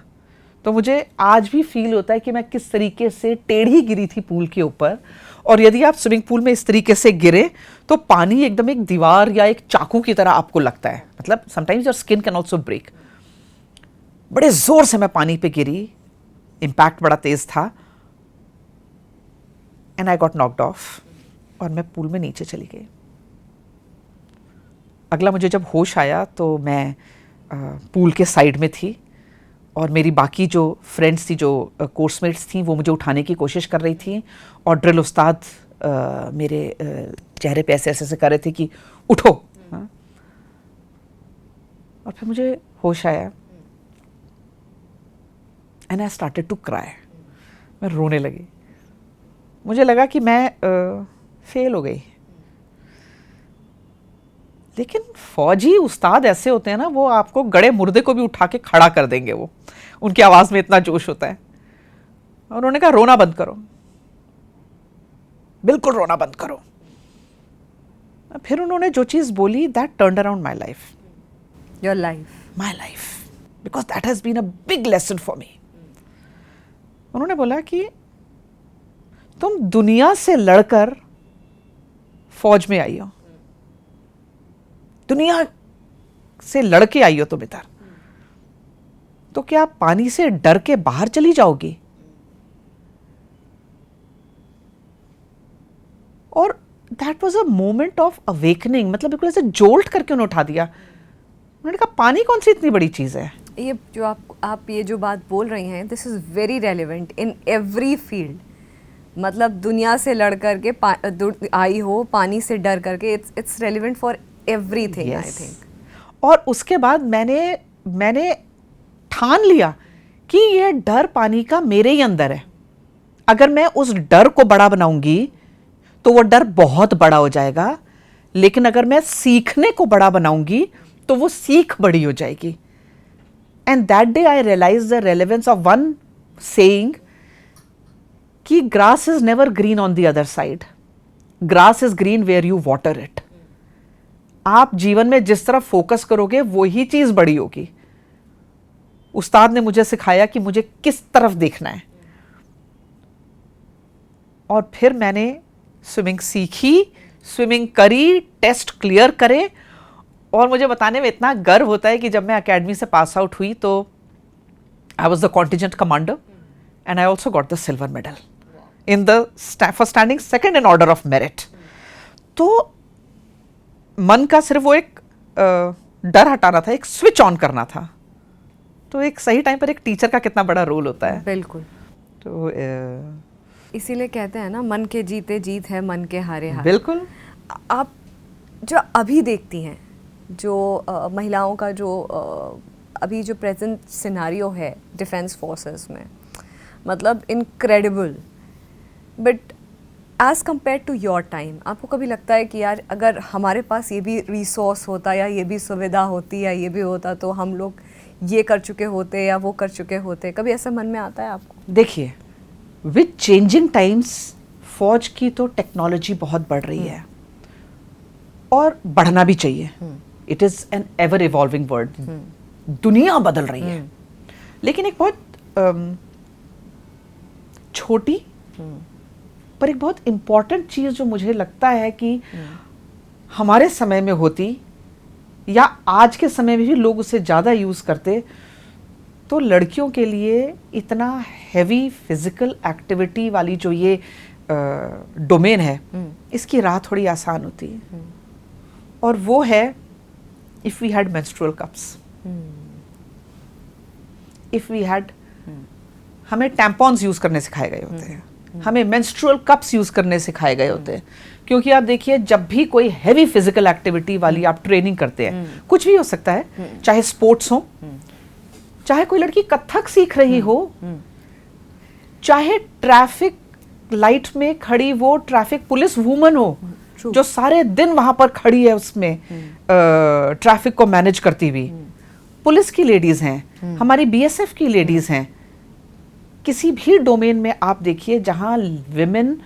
तो मुझे आज भी फील होता है कि मैं किस तरीके से टेढ़ी गिरी थी पूल के ऊपर, और यदि आप स्विमिंग पूल में इस तरीके से गिरे तो पानी एकदम एक दीवार या एक चाकू की तरह आपको लगता है, मतलब sometimes your skin can also break. बड़े जोर से मैं पानी पे गिरी, इम्पैक्ट बड़ा तेज था, and I got knocked of, और मैं पूल में नीचे चली गई। अगला मुझे जब होश आया तो मैं पूल के साइड में थी, और मेरी बाकी जो फ्रेंड्स थी, जो कोर्समेट्स थी, वो मुझे उठाने की कोशिश कर रही थी, और ड्रिल उस्ताद मेरे चेहरे पे ऐसे ऐसे कर रहे थे कि उठो। हाँ? और फिर मुझे होश आया, and I started to cry. मैं रोने लगी। मुझे लगा कि मैं फेल हो गई। लेकिन फौजी उस्ताद ऐसे होते हैं ना, वो आपको गड़े मुर्दे को भी उठा के खड़ा कर देंगे। वो उनकी आवाज में इतना जोश होता है। और उन्होंने कहा रोना बंद करो, बिल्कुल रोना बंद करो। फिर उन्होंने जो चीज बोली, that turned around my life, your life, my life, because that has been a big lesson for me. उन्होंने बोला कि तुम दुनिया से लड़कर फौज में आई हो, दुनिया से लड़के आई हो तुम इधर, तो क्या पानी से डर के बाहर चली जाओगी? और that was a moment of awakening, मतलब बिल्कुल ऐसे जोल्ट करके उन्हें उठा दिया। उन्होंने कहा पानी कौन सी इतनी बड़ी चीज है? ये जो आप ये जो बात बोल रही हैं, this is very relevant in every field. मतलब दुनिया से लड़ करके आई हो, पानी से डर करके, it's relevant for everything, I think. और उसके बाद मैंने ठान लिया कि ये डर पानी का मेरे ही अंदर है। अगर मैं उस डर को बड़ा बनाऊंगी तो वो डर बहुत बड़ा हो जाएगा, लेकिन अगर मैं सीखने को बड़ा बनाऊंगी तो वो सीख बड़ी हो जाएगी। And that day I realise the relevance of one saying कि grass is never green on the other side, grass is green where you water it. आप जीवन में जिस तरफ फोकस करोगे वही चीज बड़ी होगी। उस्ताद ने मुझे सिखाया कि मुझे किस तरफ देखना है, और फिर मैंने स्विमिंग सीखी, स्विमिंग करी, टेस्ट क्लियर करे। और मुझे बताने में इतना गर्व होता है कि जब मैं एकेडमी से पास आउट हुई तो I was the contingent commander, and I also got the silver medal in the for standing second in order of merit. तो मन का सिर्फ वो एक डर हटाना था, एक स्विच ऑन करना था। तो एक सही टाइम पर एक टीचर का कितना बड़ा रोल होता है। बिल्कुल। तो इसीलिए कहते हैं ना, मन के जीते जीत है, मन के हारे हार। बिल्कुल। आप जो अभी देखती हैं, जो महिलाओं का जो अभी जो प्रेजेंट सिनारियो है डिफेंस फोर्सेस में, मतलब incredible. But as compare to your time, आपको कभी लगता है कि यार अगर हमारे पास ये भी रिसोर्स होता, या ये भी सुविधा होती, या ये भी होता, तो हम लोग ये कर चुके होते या वो कर चुके होते? कभी ऐसा मन में आता है आपको? देखिए, विद चेंजिंग टाइम्स फौज की तो टेक्नोलॉजी बहुत बढ़ रही है, और बढ़ना भी चाहिए। It is an ever evolving world, दुनिया बदल रही है। लेकिन एक बहुत छोटी पर एक बहुत इंपॉर्टेंट चीज जो मुझे लगता है कि हमारे समय में होती, या आज के समय में भी लोग उसे ज्यादा यूज करते, तो लड़कियों के लिए इतना हैवी फिजिकल एक्टिविटी वाली जो ये डोमेन है, इसकी राह थोड़ी आसान होती है। और वो है if we had menstrual cups, if we had, हमें टैम्पॉन्स यूज करने सिखाए गए होते हैं, हमें मेंस्ट्रुअल कप्स यूज करने सिखाए गए होते हैं। क्योंकि आप देखिए, जब भी कोई हैवी फिजिकल एक्टिविटी वाली आप ट्रेनिंग करते हैं, कुछ भी हो सकता है, चाहे स्पोर्ट्स हो, चाहे कोई लड़की कथक सीख रही हो, चाहे ट्रैफिक लाइट में खड़ी वो ट्रैफिक पुलिस वुमन हो, जो सारे दिन वहां पर खड़ी है उसमें ट्रैफिक को मैनेज करती हुई, पुलिस की लेडीज हैं, हमारी बीएसएफ की लेडीज हैं। किसी भी डोमेन में आप देखिए जहां विमेन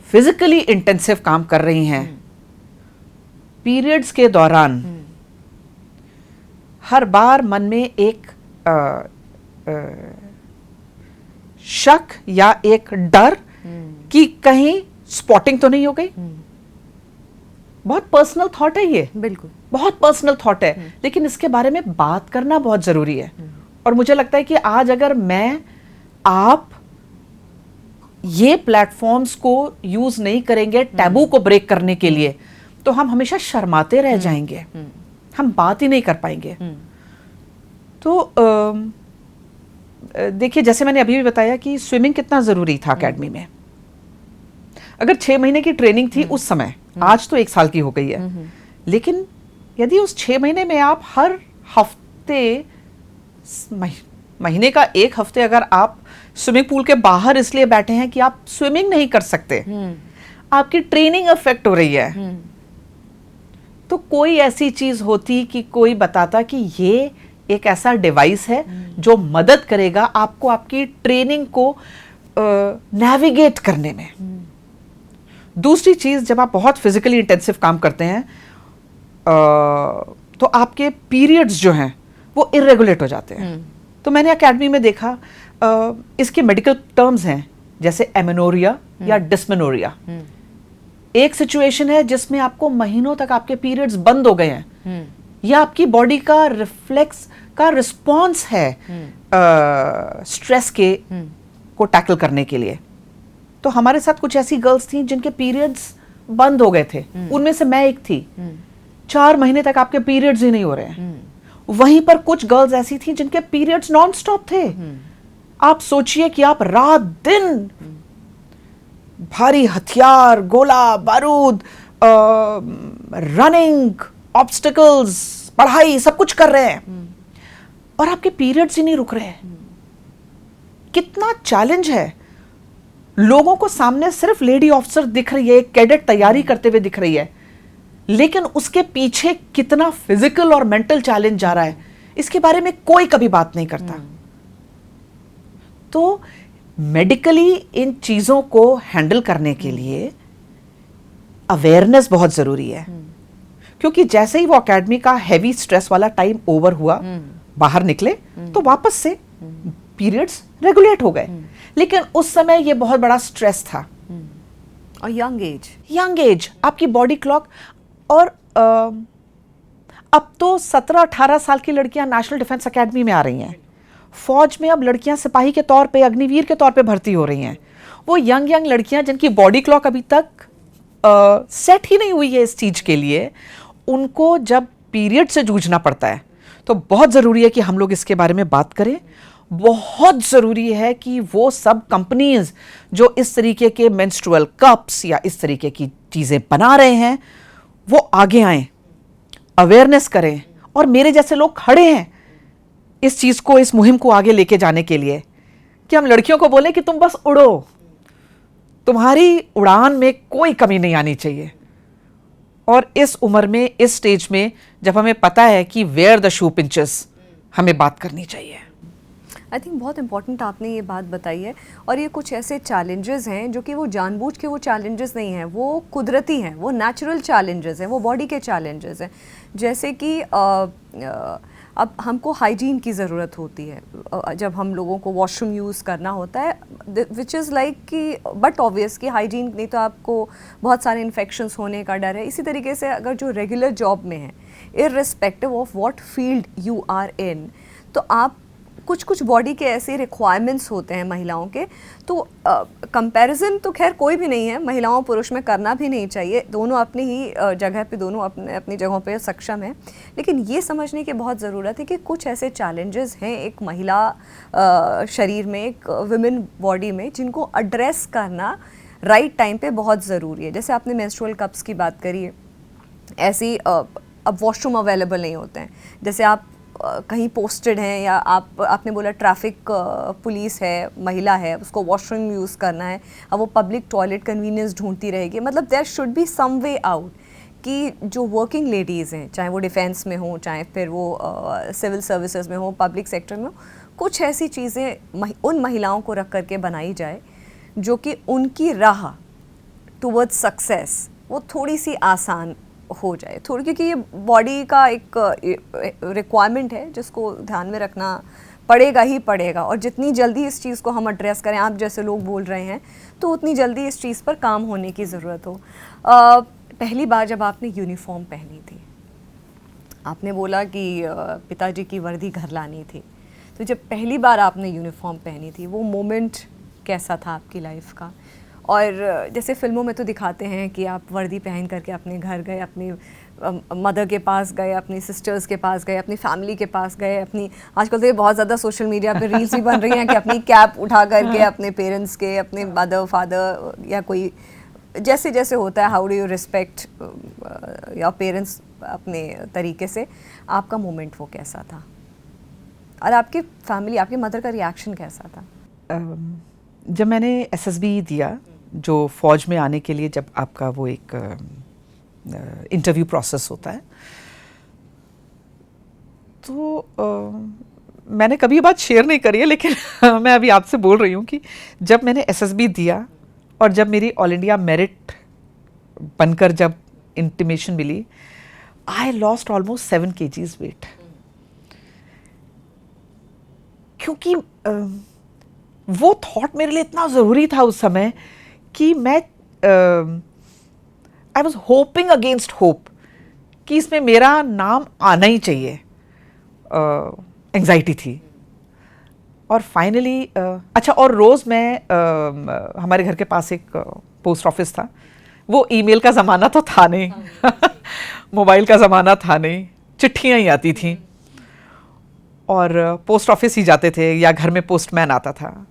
फिजिकली इंटेंसिव काम कर रही हैं, पीरियड्स के दौरान हर बार मन में एक शक या एक डर कि कहीं स्पॉटिंग तो नहीं हो गई। बहुत पर्सनल थॉट है ये, बिल्कुल बहुत पर्सनल थॉट है, लेकिन इसके बारे में बात करना बहुत जरूरी है। और मुझे लगता है कि आज अगर मैं आप ये प्लेटफॉर्म्स को यूज नहीं करेंगे टैबू को ब्रेक करने के लिए, तो हम हमेशा शर्माते रह जाएंगे, हम बात ही नहीं कर पाएंगे। तो देखिए, जैसे मैंने अभी भी बताया कि स्विमिंग कितना जरूरी था एकेडमी में। अगर 6 महीने की ट्रेनिंग थी उस समय, आज तो 1 साल की हो गई है, लेकिन यदि उस 6 महीने में आप हर हफ्ते, महीने का 1 हफ्ते अगर आप स्विमिंग पूल के बाहर इसलिए बैठे हैं कि आप स्विमिंग नहीं कर सकते, आपकी ट्रेनिंग अफेक्ट हो रही है, तो कोई ऐसी चीज होती कि कोई बताता कि ये एक ऐसा डिवाइस है जो मदद करेगा आपको आपकी ट्रेनिंग को नेविगेट करने में। दूसरी चीज, जब आप बहुत फिजिकली इंटेंसिव काम करते हैं तो आपके पीरियड्स जो हैं वो इरेगुलेट हो जाते हैं। तो मैंने एकेडमी में देखा, इसके मेडिकल टर्म्स हैं जैसे एमेनोरिया या डिस्मेनोरिया। एक सिचुएशन है जिसमें आपको महीनों तक आपके पीरियड्स बंद हो गए हैं, या आपकी बॉडी का रिफ्लेक्स का रिस्पॉन्स है स्ट्रेस के को टैकल करने के लिए। तो हमारे साथ कुछ ऐसी गर्ल्स थी जिनके पीरियड्स बंद हो गए थे, उनमें से मैं एक थी। 4 महीने तक आपके पीरियड्स ही नहीं हो रहे हैं। वहीं पर कुछ गर्ल्स ऐसी थी जिनके पीरियड्स नॉन स्टॉप थे। आप सोचिए कि आप रात दिन भारी हथियार, गोला बारूद, रनिंग, ऑब्स्टिकल्स, पढ़ाई, सब कुछ कर रहे हैं और आपके पीरियड्स ही नहीं रुक रहे हैं। कितना चैलेंज है। लोगों को सामने सिर्फ लेडी ऑफिसर दिख रही है, एक कैडेट तैयारी करते हुए दिख रही है, लेकिन उसके पीछे कितना फिजिकल और मेंटल चैलेंज जा रहा है, इसके बारे में कोई कभी बात नहीं करता। तो मेडिकली इन चीजों को हैंडल करने के लिए अवेयरनेस बहुत जरूरी है, क्योंकि जैसे ही वो एकेडमी का हैवी स्ट्रेस वाला टाइम ओवर हुआ, बाहर निकले तो वापस से पीरियड्स रेगुलेट हो गए। लेकिन उस समय ये बहुत बड़ा स्ट्रेस था। और यंग एज आपकी बॉडी क्लॉक, और अब तो 17-18 साल की लड़कियां नेशनल डिफेंस एकेडमी में आ रही हैं। फौज में अब लड़कियां सिपाही के तौर पे, अग्निवीर के तौर पे भर्ती हो रही हैं। वो यंग लड़कियां जिनकी बॉडी क्लॉक अभी तक सेट ही नहीं हुई है इस चीज के लिए, उनको जब पीरियड से जूझना पड़ता है, तो बहुत जरूरी है कि हम लोग इसके बारे में बात करें। बहुत जरूरी है कि वो सब कंपनीज जो इस तरीके के मेंस्ट्रुअल कप्स या इस तरीके की चीजें बना रहे हैं, वो आगे आएं, अवेयरनेस करें, और मेरे जैसे लोग खड़े हैं इस चीज को, इस मुहिम को आगे लेके जाने के लिए, कि हम लड़कियों को बोले कि तुम बस उड़ो, तुम्हारी उड़ान में कोई कमी नहीं आनी चाहिए। और इस उम्र में, इस स्टेज में, जब हमें पता है कि वेयर द शू पिंचेस, हमें बात करनी चाहिए। आई थिंक बहुत इंपॉर्टेंट आपने ये बात बताई है। और ये कुछ ऐसे चैलेंजेस हैं जो कि वो जानबूझ के वो चैलेंजेस नहीं हैं, वो कुदरती हैं, वो नेचुरल चैलेंजेस हैं, वो बॉडी के चैलेंजेस हैं। जैसे कि अब हमको हाइजीन की ज़रूरत होती है जब हम लोगों को वॉशरूम यूज़ करना होता है, विच इज़ लाइक कि बट ऑब्वियस कि हाइजीन नहीं तो आपको बहुत सारे इन्फेक्शंस होने का डर है। इसी तरीके से अगर जो रेगुलर जॉब में है, irrespective of what field you are in, तो आप कुछ बॉडी के ऐसे रिक्वायरमेंट्स होते हैं महिलाओं के। तो कंपैरिजन तो खैर कोई भी नहीं है, महिलाओं पुरुष में करना भी नहीं चाहिए, दोनों अपनी ही जगह पे, दोनों अपनी जगहों पे सक्षम हैं। लेकिन ये समझने की बहुत ज़रूरत है कि कुछ ऐसे चैलेंजेस हैं एक महिला शरीर में, एक वुमेन बॉडी में, जिनको एड्रेस करना राइट टाइम पे बहुत ज़रूरी है। जैसे आपने मेंस्ट्रुअल कप्स की बात करी है, ऐसी अब वॉशरूम अवेलेबल नहीं होते हैं। जैसे आप कहीं पोस्टेड हैं, या आपने बोला ट्रैफिक पुलिस है, महिला है, उसको वॉशरूम यूज़ करना है, अब वो पब्लिक टॉयलेट कन्वीनियंस ढूंढती रहेगी। मतलब there should be some way out कि जो वर्किंग लेडीज़ हैं, चाहे वो डिफेंस में हो, चाहे फिर वो सिविल सर्विसेज में हो, पब्लिक सेक्टर में हो, कुछ ऐसी चीज़ें उन महिलाओं को रख करके बनाई जाए जो कि उनकी राह टुवर्ड्स सक्सेस वो थोड़ी सी आसान हो जाए थोड़ी, क्योंकि ये बॉडी का एक रिक्वायरमेंट है जिसको ध्यान में रखना पड़ेगा ही पड़ेगा, और जितनी जल्दी इस चीज़ को हम एड्रेस करें, आप जैसे लोग बोल रहे हैं, तो उतनी जल्दी इस चीज़ पर काम होने की ज़रूरत हो। पहली बार जब आपने यूनिफॉर्म पहनी थी, आपने बोला कि पिताजी की वर्दी घर लानी थी, तो जब पहली बार आपने यूनिफॉर्म पहनी थी, वो मोमेंट कैसा था आपकी लाइफ का? और जैसे फिल्मों में तो दिखाते हैं कि आप वर्दी पहन करके अपने घर गए, अपनी मदर के पास गए, अपनी सिस्टर्स के पास गए, अपनी फैमिली के पास गए, अपनी आजकल तो ये बहुत ज़्यादा सोशल मीडिया पे रील्स भी बन रही हैं कि अपनी कैप उठा करके अपने पेरेंट्स के, अपने मदर फादर या कोई जैसे जैसे होता है, how do you respect your parents अपने तरीके से। आपका मोमेंट वो कैसा था, और आपकी फैमिली, आपकी मदर का रिएक्शन कैसा था? जब मैंने एसएसबी दिया, जो फौज में आने के लिए जब आपका वो एक इंटरव्यू प्रोसेस होता है, तो मैंने कभी ये बात शेयर नहीं करी है, लेकिन मैं अभी आपसे बोल रही हूँ कि जब मैंने एसएसबी दिया और जब मेरी ऑल इंडिया मेरिट बनकर जब इंटीमेशन मिली, I lost almost 7 kgs weight. क्योंकि वो थॉट मेरे लिए इतना ज़रूरी था उस समय कि मैं I was hoping against hope कि इसमें मेरा नाम आना ही चाहिए। एंग्जाइटी थी। और फाइनली अच्छा, और रोज़ मैं हमारे घर के पास एक पोस्ट ऑफिस था। वो ईमेल का ज़माना तो था नहीं, मोबाइल का ज़माना था नहीं, चिट्ठियाँ ही आती थीं और पोस्ट ऑफिस ही जाते थे या घर में पोस्टमैन आता था।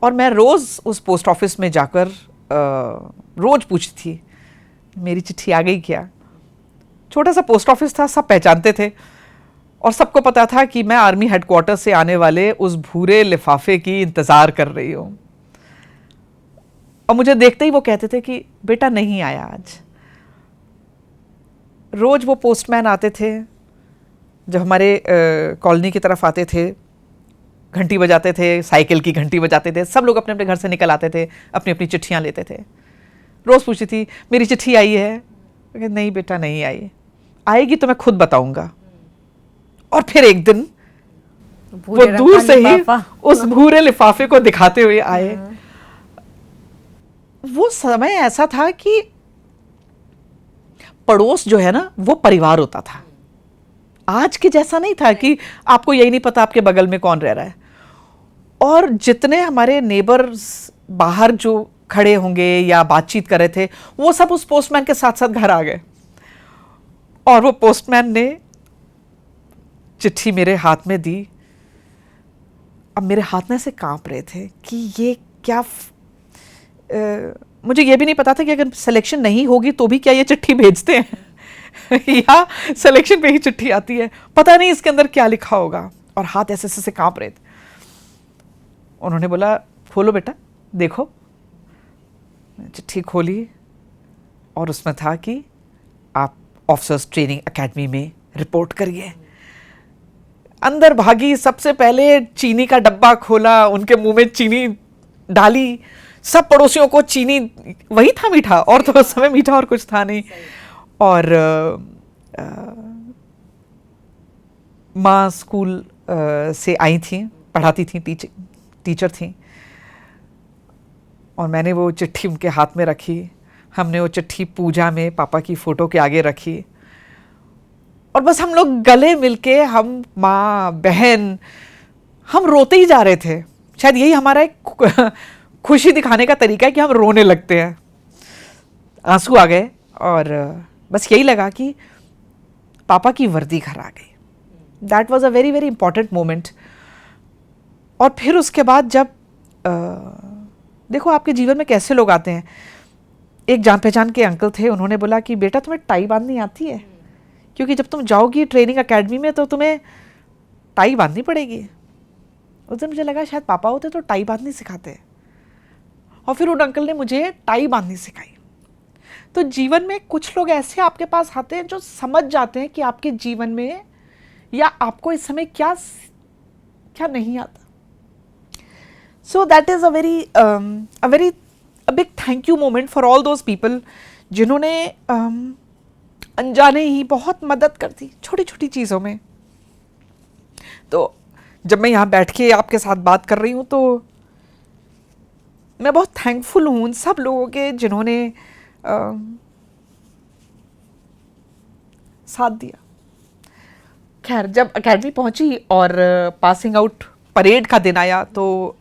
और मैं रोज़ उस पोस्ट ऑफिस में जाकर रोज़ पूछती थी मेरी चिट्ठी आ गई क्या। छोटा सा पोस्ट ऑफिस था, सब पहचानते थे और सबको पता था कि मैं आर्मी हेडक्वार्टर से आने वाले उस भूरे लिफाफे की इंतज़ार कर रही हूँ। और मुझे देखते ही वो कहते थे कि बेटा नहीं आया आज। रोज़ वो पोस्टमैन आते थे, जब हमारे कॉलोनी की तरफ आते थे, घंटी बजाते थे, साइकिल की घंटी बजाते थे, सब लोग अपने अपने घर से निकल आते थे, अपनी अपनी चिट्ठियाँ लेते थे। रोज़ पूछती थी मेरी चिट्ठी आई है? नहीं बेटा नहीं आई, आएगी तो मैं खुद बताऊंगा। और फिर एक दिन वो दूर से ही उस भूरे लिफाफे को दिखाते हुए आए। वो समय ऐसा था कि पड़ोस जो है ना, वो परिवार होता था। आज के जैसा नहीं था कि आपको यही नहीं पता आपके बगल में कौन रह रहा है। और जितने हमारे नेबर्स बाहर जो खड़े होंगे या बातचीत कर रहे थे, वो सब उस पोस्टमैन के साथ साथ घर आ गए। और वो पोस्टमैन ने चिट्ठी मेरे हाथ में दी। अब मेरे हाथ में से कांप रहे थे कि ये क्या मुझे ये भी नहीं पता था कि अगर सिलेक्शन नहीं होगी तो भी क्या ये चिट्ठी भेजते हैं या सिलेक्शन पे ही चिट्ठी आती है, पता नहीं इसके अंदर क्या लिखा होगा। और हाथ ऐसे ऐसे कांप रहे थे। उन्होंने बोला खोलो बेटा देखो। चिट्ठी खोली और उसमें था कि आप ऑफिसर्स ट्रेनिंग एकेडमी में रिपोर्ट करिए। अंदर भागी, सबसे पहले चीनी का डब्बा खोला, उनके मुंह में चीनी डाली। सब पड़ोसियों को चीनी, वही था मीठा, और तो उस समय मीठा और कुछ था नहीं। और माँ स्कूल से आई थी, पढ़ाती थी, टीचर थी। और मैंने वो चिट्ठी उनके हाथ में रखी। हमने वो चिट्ठी पूजा में पापा की फ़ोटो के आगे रखी और बस हम लोग गले मिलके, हम माँ बहन, हम रोते ही जा रहे थे। शायद यही हमारा एक खुशी दिखाने का तरीका है कि हम रोने लगते हैं। आंसू आ गए और बस यही लगा कि पापा की वर्दी घर आ गई। That was a very very important moment. और फिर उसके बाद जब देखो आपके जीवन में कैसे लोग आते हैं। एक जान पहचान के अंकल थे, उन्होंने बोला कि बेटा तुम्हें टाई बांधनी आती है? क्योंकि जब तुम जाओगी ट्रेनिंग एकेडमी में तो तुम्हें टाई बांधनी पड़ेगी। उस दिन मुझे लगा शायद पापा होते तो टाई बांधनी सिखाते। और फिर उन अंकल ने मुझे टाई बांधनी सिखाई। तो जीवन में कुछ लोग ऐसे आपके पास आते हैं जो समझ जाते हैं कि आपके जीवन में या आपको इस समय क्या क्या नहीं आता। So that is a big thank you moment for all those people जिन्होंने अनजाने ही बहुत मदद कर दी छोटी छोटी चीज़ों में। तो जब मैं यहाँ बैठ के आपके साथ बात कर रही हूँ तो मैं बहुत थैंकफुल हूँ उन सब लोगों के जिन्होंने साथ दिया। खैर, जब अकेडमी पहुंची और पासिंग आउट परेड का दिन आया तो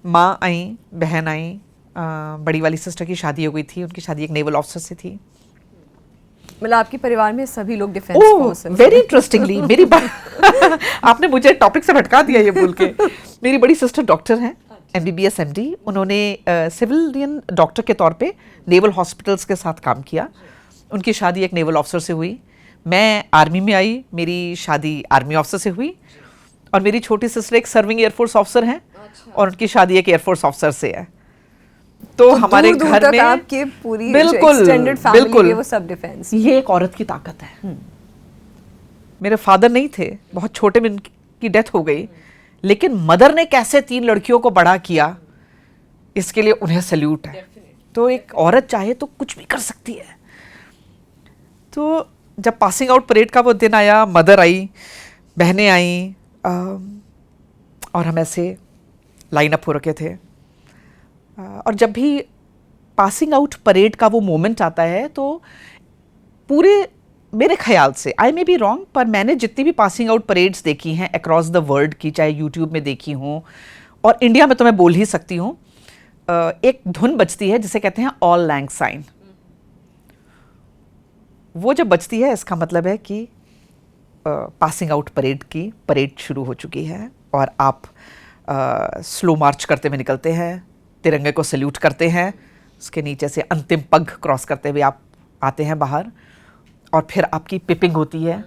माँ आई, बहन आई, बड़ी वाली सिस्टर की शादी हो गई थी, उनकी शादी एक नेवल ऑफिसर से थी। मतलब आपके परिवार में सभी लोग डिफेंस फोर्स से? वेरी इंटरेस्टिंगली मेरी आपने मुझे टॉपिक से भटका दिया ये बोल के। मेरी बड़ी सिस्टर डॉक्टर हैं, MBBS MD। उन्होंने सिविलियन डॉक्टर के तौर पे नेवल हॉस्पिटल्स के साथ काम किया। उनकी शादी एक नेवल ऑफिसर से हुई। मैं आर्मी में आई, मेरी शादी आर्मी ऑफिसर से हुई। और मेरी छोटी सिस्टर एक सर्विंग एयरफोर्स ऑफिसर हैं और उनकी शादी एक एयरफोर्स ऑफिसर से है। तो हमारे दूर घर में आपकी पूरी बिल्कुल एक्सटेंडेड फैमिली वो सब डिफेंस। ये एक औरत की ताकत है। मेरे फादर नहीं थे, बहुत छोटे में उनकी डेथ हो गई, लेकिन मदर ने कैसे 3 लड़कियों को बड़ा किया, इसके लिए उन्हें सैल्यूट है। तो एक औरत चाहे तो कुछ भी कर सकती है। तो जब पासिंग आउट परेड का वो दिन आया, मदर आई, बहनें आई, और हम ऐसे लाइन अप हो रखे थे। और जब भी पासिंग आउट परेड का वो मोमेंट आता है तो पूरे, मेरे ख्याल से, आई मे बी रॉन्ग, पर मैंने जितनी भी पासिंग आउट परेड्स देखी हैं अक्रॉस द वर्ल्ड की, चाहे यूट्यूब में देखी हूँ और इंडिया में तो मैं बोल ही सकती हूँ, एक धुन बजती है जिसे कहते हैं ऑल लैंग साइन। वो जब बजती है इसका मतलब है कि पासिंग आउट परेड की परेड शुरू हो चुकी है और आप स्लो मार्च करते हुए निकलते हैं, तिरंगे को सैल्यूट करते हैं, उसके नीचे से अंतिम पग क्रॉस करते हुए आप आते हैं बाहर और फिर आपकी पिपिंग होती है,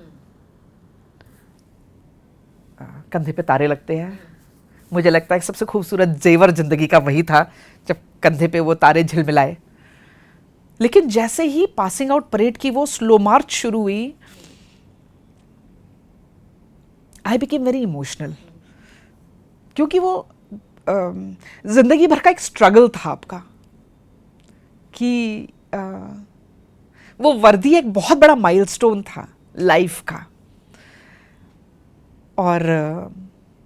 कंधे पे तारे लगते हैं। मुझे लगता है सबसे खूबसूरत जेवर जिंदगी का वही था जब कंधे पे वो तारे झिलमिलाए। लेकिन जैसे ही पासिंग आउट परेड की वो स्लो मार्च शुरू हुई, आई बिकेम वेरी इमोशनल, क्योंकि वो जिंदगी भर का एक स्ट्रगल था आपका कि वो वर्दी एक बहुत बड़ा माइलस्टोन था लाइफ का। और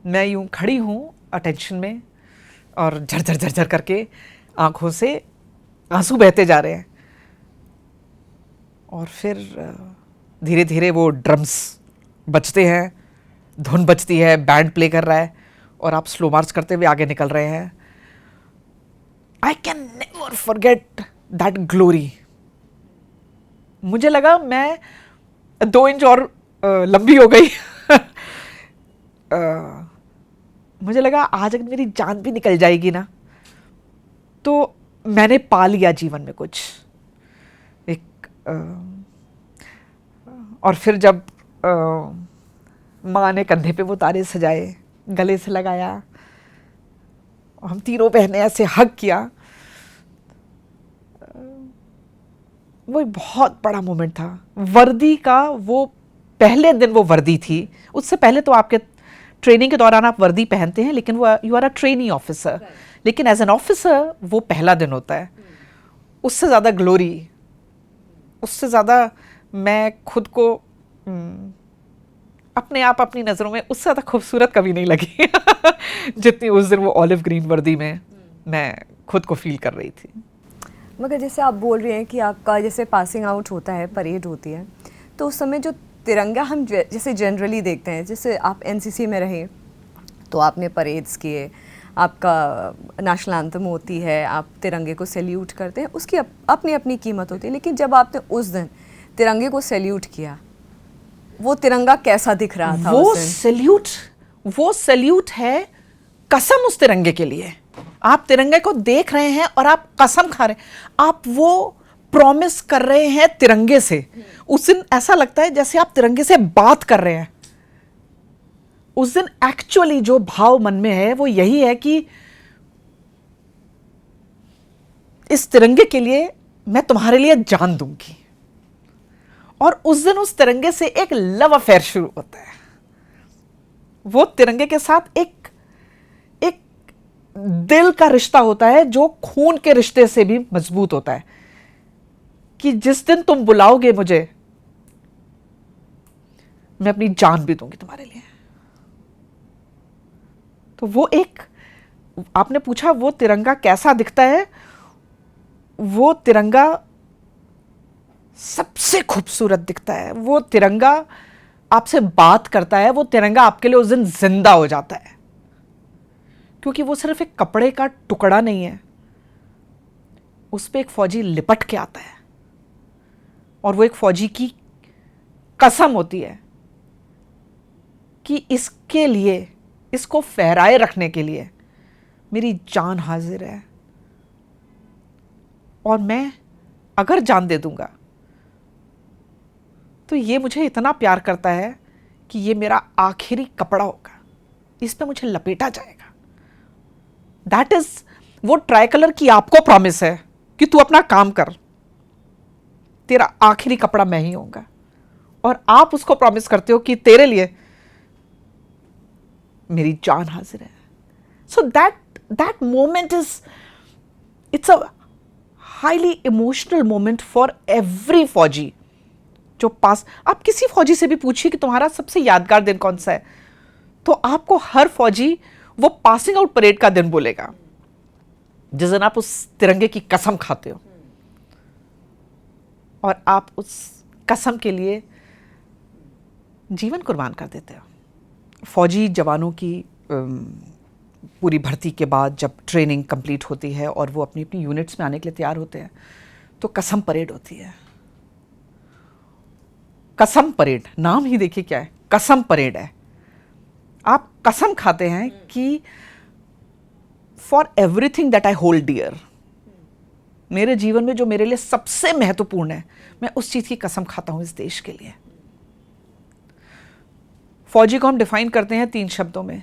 मैं यूं खड़ी हूं अटेंशन में और झरझर झरझर करके आंखों से आंसू बहते जा रहे हैं। और फिर धीरे धीरे वो ड्रम्स बजते हैं, धुन बजती है, बैंड प्ले कर रहा है और आप स्लो मार्च करते हुए आगे निकल रहे हैं। I can never forget that glory. मुझे लगा मैं 2 इंच और लंबी हो गई। मुझे लगा आज अगर मेरी जान भी निकल जाएगी ना तो मैंने पा लिया जीवन में कुछ एक। और फिर जब माँ ने कंधे पे वो तारे सजाए, गले से लगाया, हम तीनों बहनें ऐसे हग किया, वो एक बहुत बड़ा मोमेंट था। वर्दी का वो पहले दिन वो वर्दी थी, उससे पहले तो आपके ट्रेनिंग के दौरान आप वर्दी पहनते हैं, लेकिन वो you are a trainee officer, लेकिन एज एन ऑफिसर वो पहला दिन होता है। उससे ज़्यादा ग्लोरी, उससे ज़्यादा मैं खुद को अपने आप अपनी नज़रों में उससे ज़्यादा खूबसूरत कभी नहीं लगी जितनी उस दिन वो ऑलिव ग्रीन वर्दी में मैं खुद को फील कर रही थी। मगर जैसे आप बोल रहे हैं कि आपका जैसे पासिंग आउट होता है, परेड होती है, तो उस समय जो तिरंगा हम जैसे जनरली देखते हैं, जैसे आप NCC में रहे तो आपने परेड्स किए, आपका नेशनल एंथम होती है, आप तिरंगे को सैल्यूट करते हैं, उसकी अपनी अपनी कीमत होती है। लेकिन जब आपने उस दिन तिरंगे को सैल्यूट किया, वो तिरंगा कैसा दिख रहा था? वो सैल्यूट है कसम उस तिरंगे के लिए। आप तिरंगे को देख रहे हैं और आप कसम खा रहे हैं, आप वो प्रॉमिस कर रहे हैं तिरंगे से। उस दिन ऐसा लगता है जैसे आप तिरंगे से बात कर रहे हैं। उस दिन एक्चुअली जो भाव मन में है वो यही है कि इस तिरंगे के लिए मैं तुम्हारे लिए जान दूंगी। और उस दिन उस तिरंगे से एक लव अफेयर शुरू होता है। वो तिरंगे के साथ एक दिल का रिश्ता होता है जो खून के रिश्ते से भी मजबूत होता है कि जिस दिन तुम बुलाओगे मुझे, मैं अपनी जान भी दूंगी तुम्हारे लिए। तो वो एक, आपने पूछा वो तिरंगा कैसा दिखता है, वो तिरंगा सबसे खूबसूरत दिखता है। वो तिरंगा आपसे बात करता है, वो तिरंगा आपके लिए उस दिन जिंदा हो जाता है, क्योंकि वो सिर्फ एक कपड़े का टुकड़ा नहीं है, उस पे एक फौजी लिपट के आता है और वो एक फौजी की कसम होती है कि इसके लिए, इसको फहराए रखने के लिए मेरी जान हाजिर है, और मैं अगर जान दे दूंगा तो ये मुझे इतना प्यार करता है कि ये मेरा आखिरी कपड़ा होगा, इस पे मुझे लपेटा जाएगा। दैट इज, वो ट्राई कलर की आपको प्रॉमिस है कि तू अपना काम कर, तेरा आखिरी कपड़ा मैं ही होऊंगा, और आप उसको प्रॉमिस करते हो कि तेरे लिए मेरी जान हाजिर है। So that moment is, it's a highly emotional moment for every फौजी जो पास। आप किसी फौजी से भी पूछिए कि तुम्हारा सबसे यादगार दिन कौन सा है, तो आपको हर फौजी वो पासिंग आउट परेड का दिन बोलेगा जिस दिन आप उस तिरंगे की कसम खाते हो और आप उस कसम के लिए जीवन कुर्बान कर देते हो। फौजी जवानों की पूरी भर्ती के बाद जब ट्रेनिंग कंप्लीट होती है और वो अपनी अपनी यूनिट्स में आने के लिए तैयार होते हैं, तो कसम परेड होती है। कसम परेड, नाम ही देखिए क्या है, कसम परेड है। आप कसम खाते हैं कि for everything that I hold dear, मेरे जीवन में जो मेरे लिए सबसे महत्वपूर्ण है, मैं उस चीज की कसम खाता हूं इस देश के लिए। फौजी को हम डिफाइन करते हैं 3 शब्दों में,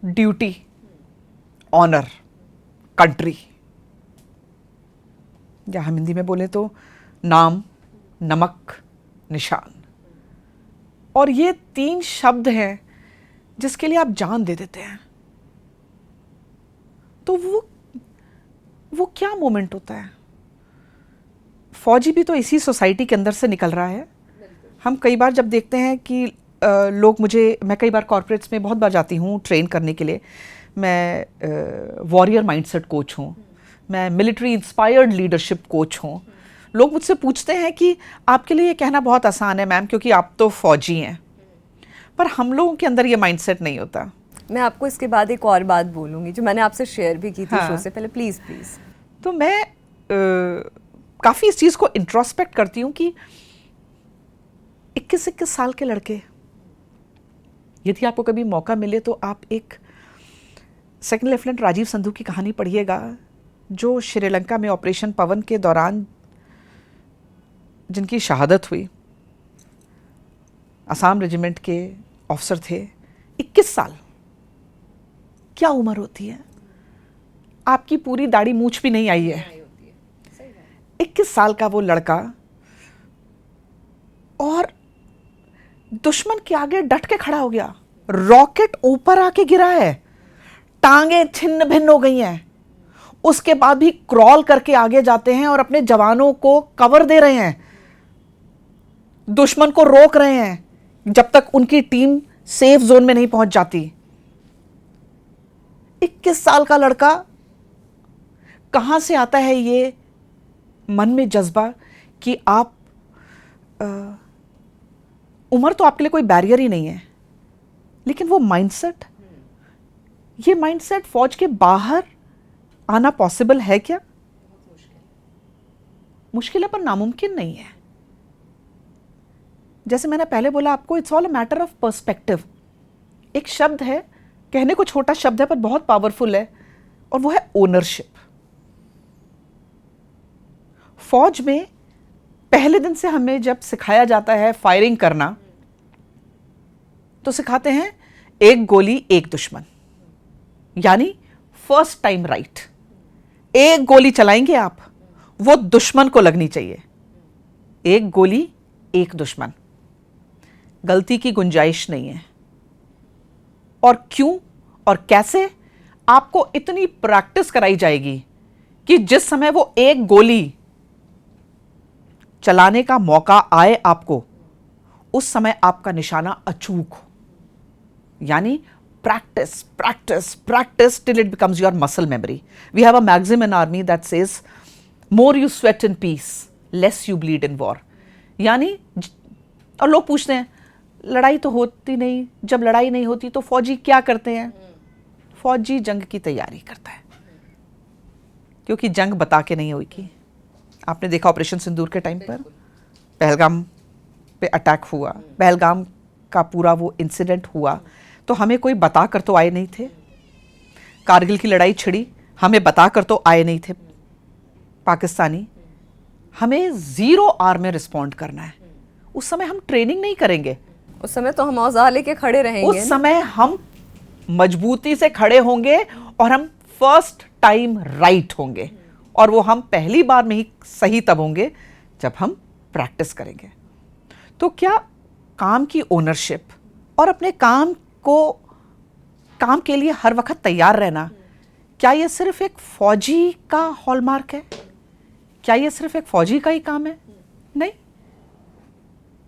ड्यूटी, ऑनर, कंट्री, या हम हिंदी में बोले तो नाम, नमक, निशान। और ये 3 शब्द हैं जिसके लिए आप जान दे देते हैं। तो वो क्या मोमेंट होता है। फौजी भी तो इसी सोसाइटी के अंदर से निकल रहा है। हम कई बार जब देखते हैं कि लोग मैं कई बार कॉर्पोरेट्स में बहुत बार जाती हूँ ट्रेन करने के लिए। मैं वॉरियर माइंडसेट कोच हूँ, मैं मिलिट्री इंस्पायर्ड लीडरशिप कोच हूँ। लोग मुझसे पूछते हैं कि आपके लिए ये कहना बहुत आसान है मैम, क्योंकि आप तो फौजी हैं, पर हम लोगों के अंदर ये माइंडसेट नहीं होता। मैं आपको इसके बाद एक और बात बोलूँगी जो मैंने आपसे शेयर भी की थी शो से पहले। Please please. तो मैं काफ़ी इस चीज़ को इंट्रोस्पेक्ट करती हूँ कि 21-21 साल के लड़के, यदि आपको कभी मौका मिले तो आप एक सेकंड लेफ्टिनेंट राजीव संधू की कहानी पढ़िएगा, जो श्रीलंका में ऑपरेशन पवन के दौरान जिनकी शहादत हुई। असम रेजिमेंट के ऑफिसर थे। 21 साल, क्या उम्र होती है। आपकी पूरी दाढ़ी मूछ भी नहीं आई है। 21 साल का वो लड़का, और दुश्मन के आगे डट के खड़ा हो गया। रॉकेट ऊपर आके गिरा है, टांगे छिन्न भिन्न हो गई हैं, उसके बाद भी क्रॉल करके आगे जाते हैं और अपने जवानों को कवर दे रहे हैं, दुश्मन को रोक रहे हैं जब तक उनकी टीम सेफ जोन में नहीं पहुंच जाती। 21 साल का लड़का, कहां से आता है ये मन में जज्बा कि आप उम्र तो आपके लिए कोई बैरियर ही नहीं है, लेकिन वो माइंडसेट, ये माइंडसेट फौज के बाहर आना पॉसिबल है क्या? मुश्किल है, पर नामुमकिन नहीं है। जैसे मैंने पहले बोला आपको, it's all a matter of perspective. एक शब्द है, कहने को छोटा शब्द है पर बहुत पावरफुल है, और वो है ओनरशिप। फौज में पहले दिन से हमें जब सिखाया जाता है फायरिंग करना, तो सिखाते हैं एक गोली एक दुश्मन, यानी फर्स्ट टाइम राइट। एक गोली चलाएंगे आप, वो दुश्मन को लगनी चाहिए। एक गोली एक दुश्मन, गलती की गुंजाइश नहीं है। और क्यों और कैसे, आपको इतनी प्रैक्टिस कराई जाएगी कि जिस समय वो एक गोली चलाने का मौका आए आपको, उस समय आपका निशाना अचूक हो, यानी practice, practice, practice till it becomes your muscle memory. We have a maxim in army that says, more you sweat in peace, less you bleed in war. यानी और लोग पूछते हैं लड़ाई तो होती नहीं, जब लड़ाई नहीं होती तो फौजी क्या करते हैं? फौजी जंग की तैयारी करता है, क्योंकि जंग बता के नहीं होगी। आपने देखा ऑपरेशन सिंदूर के टाइम पर पहलगाम पे अटैक हुआ, पहलगाम का पूरा वो इंसिडेंट हुआ, तो हमें कोई बता कर तो आए नहीं थे। कारगिल की लड़ाई छिड़ी, हमें बता कर तो आए नहीं थे पाकिस्तानी। हमें 0 आवर में रिस्पॉन्ड करना है। उस समय हम ट्रेनिंग नहीं करेंगे, उस समय तो हम औजार लेके खड़े रहेंगे। उस समय हम मजबूती से खड़े होंगे और हम फर्स्ट टाइम राइट होंगे, और वो हम पहली बार में ही सही तब होंगे जब हम प्रैक्टिस करेंगे। तो क्या काम की ओनरशिप और अपने काम के लिए हर वक्त तैयार रहना, क्या ये सिर्फ एक फौजी का हॉलमार्क है? क्या ये सिर्फ एक फौजी का ही काम है? नहीं।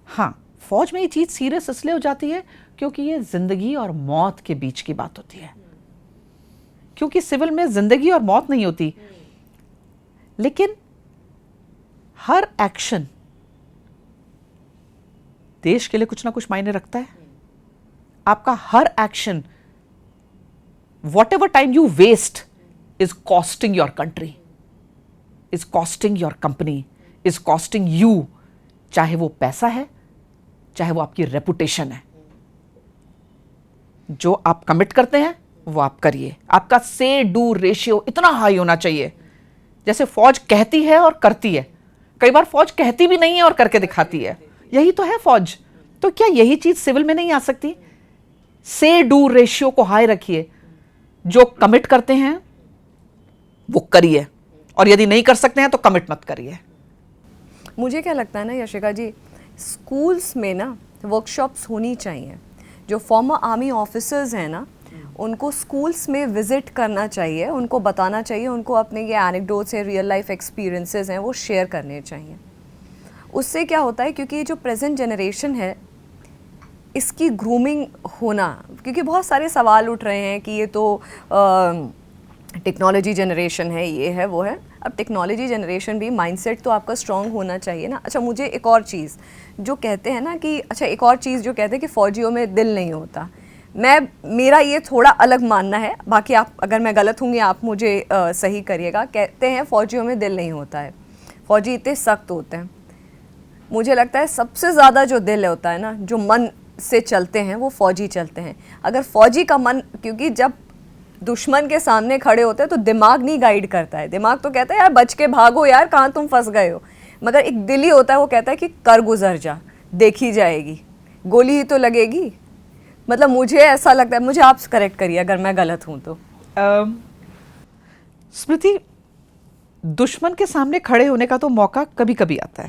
हाँ, फौज में ये चीज सीरियस इसलिए हो जाती है क्योंकि ये जिंदगी और मौत के बीच की बात होती है। क्योंकि सिविल में जिंदगी और मौत नहीं होती, लेकिन हर एक्शन देश के लिए कुछ ना कुछ मायने रखता है। आपका हर action, whatever time you waste is costing your country, is costing your company, is costing you, चाहे वो पैसा है, चाहे वो आपकी रेपुटेशन है। जो आप कमिट करते हैं वो आप करिए। आपका से डू रेशियो इतना हाई होना चाहिए, जैसे फौज कहती है और करती है। कई बार फौज कहती भी नहीं है और करके दिखाती है, यही तो है फौज। तो क्या यही चीज सिविल में नहीं आ सकती? से डू रेशियो को हाई रखिए। जो कमिट करते हैं वो करिए, और यदि नहीं कर सकते हैं तो कमिट मत करिए। मुझे क्या लगता है ना यशिका जी, स्कूल्स में ना वर्कशॉप्स होनी चाहिए। जो फॉर्मर आर्मी ऑफिसर्स हैं ना, उनको स्कूल्स में विज़िट करना चाहिए, उनको बताना चाहिए, उनको अपने ये एनेक्डोट्स हैं, रियल लाइफ एक्सपीरियंसेस हैं, वो शेयर करने चाहिए। उससे क्या होता है, क्योंकि जो प्रेजेंट जनरेशन है इसकी ग्रूमिंग होना, क्योंकि बहुत सारे सवाल उठ रहे हैं कि ये तो टेक्नोलॉजी जनरेशन है, ये है वो है। अब टेक्नोलॉजी जनरेशन भी, माइंडसेट तो आपका स्ट्रांग होना चाहिए ना। अच्छा, मुझे एक और चीज़ जो कहते हैं ना कि एक और चीज़ जो कहते हैं कि फ़ौजियों में दिल नहीं होता, मेरा ये थोड़ा अलग मानना है। बाकी आप, अगर मैं गलत होंगी आप मुझे सही करिएगा। कहते हैं फ़ौजियों में दिल नहीं होता है, फ़ौजी इतने सख्त होते हैं। मुझे लगता है सबसे ज़्यादा जो दिल होता है ना, जो मन से चलते हैं, वो फ़ौजी चलते हैं। अगर फ़ौजी का मन, क्योंकि जब दुश्मन के सामने खड़े होते हैं तो दिमाग नहीं गाइड करता है, दिमाग तो कहता है यार बच के भागो यार, कहाँ तुम फंस गए हो। मगर एक दिल ही होता है, वो कहता है कि कर गुजर जा, देखी जाएगी, गोली ही तो लगेगी। मतलब मुझे ऐसा लगता है, मुझे आप करेक्ट करिए अगर मैं गलत हूँ तो। स्मृति, दुश्मन के सामने खड़े होने का तो मौका कभी कभी आता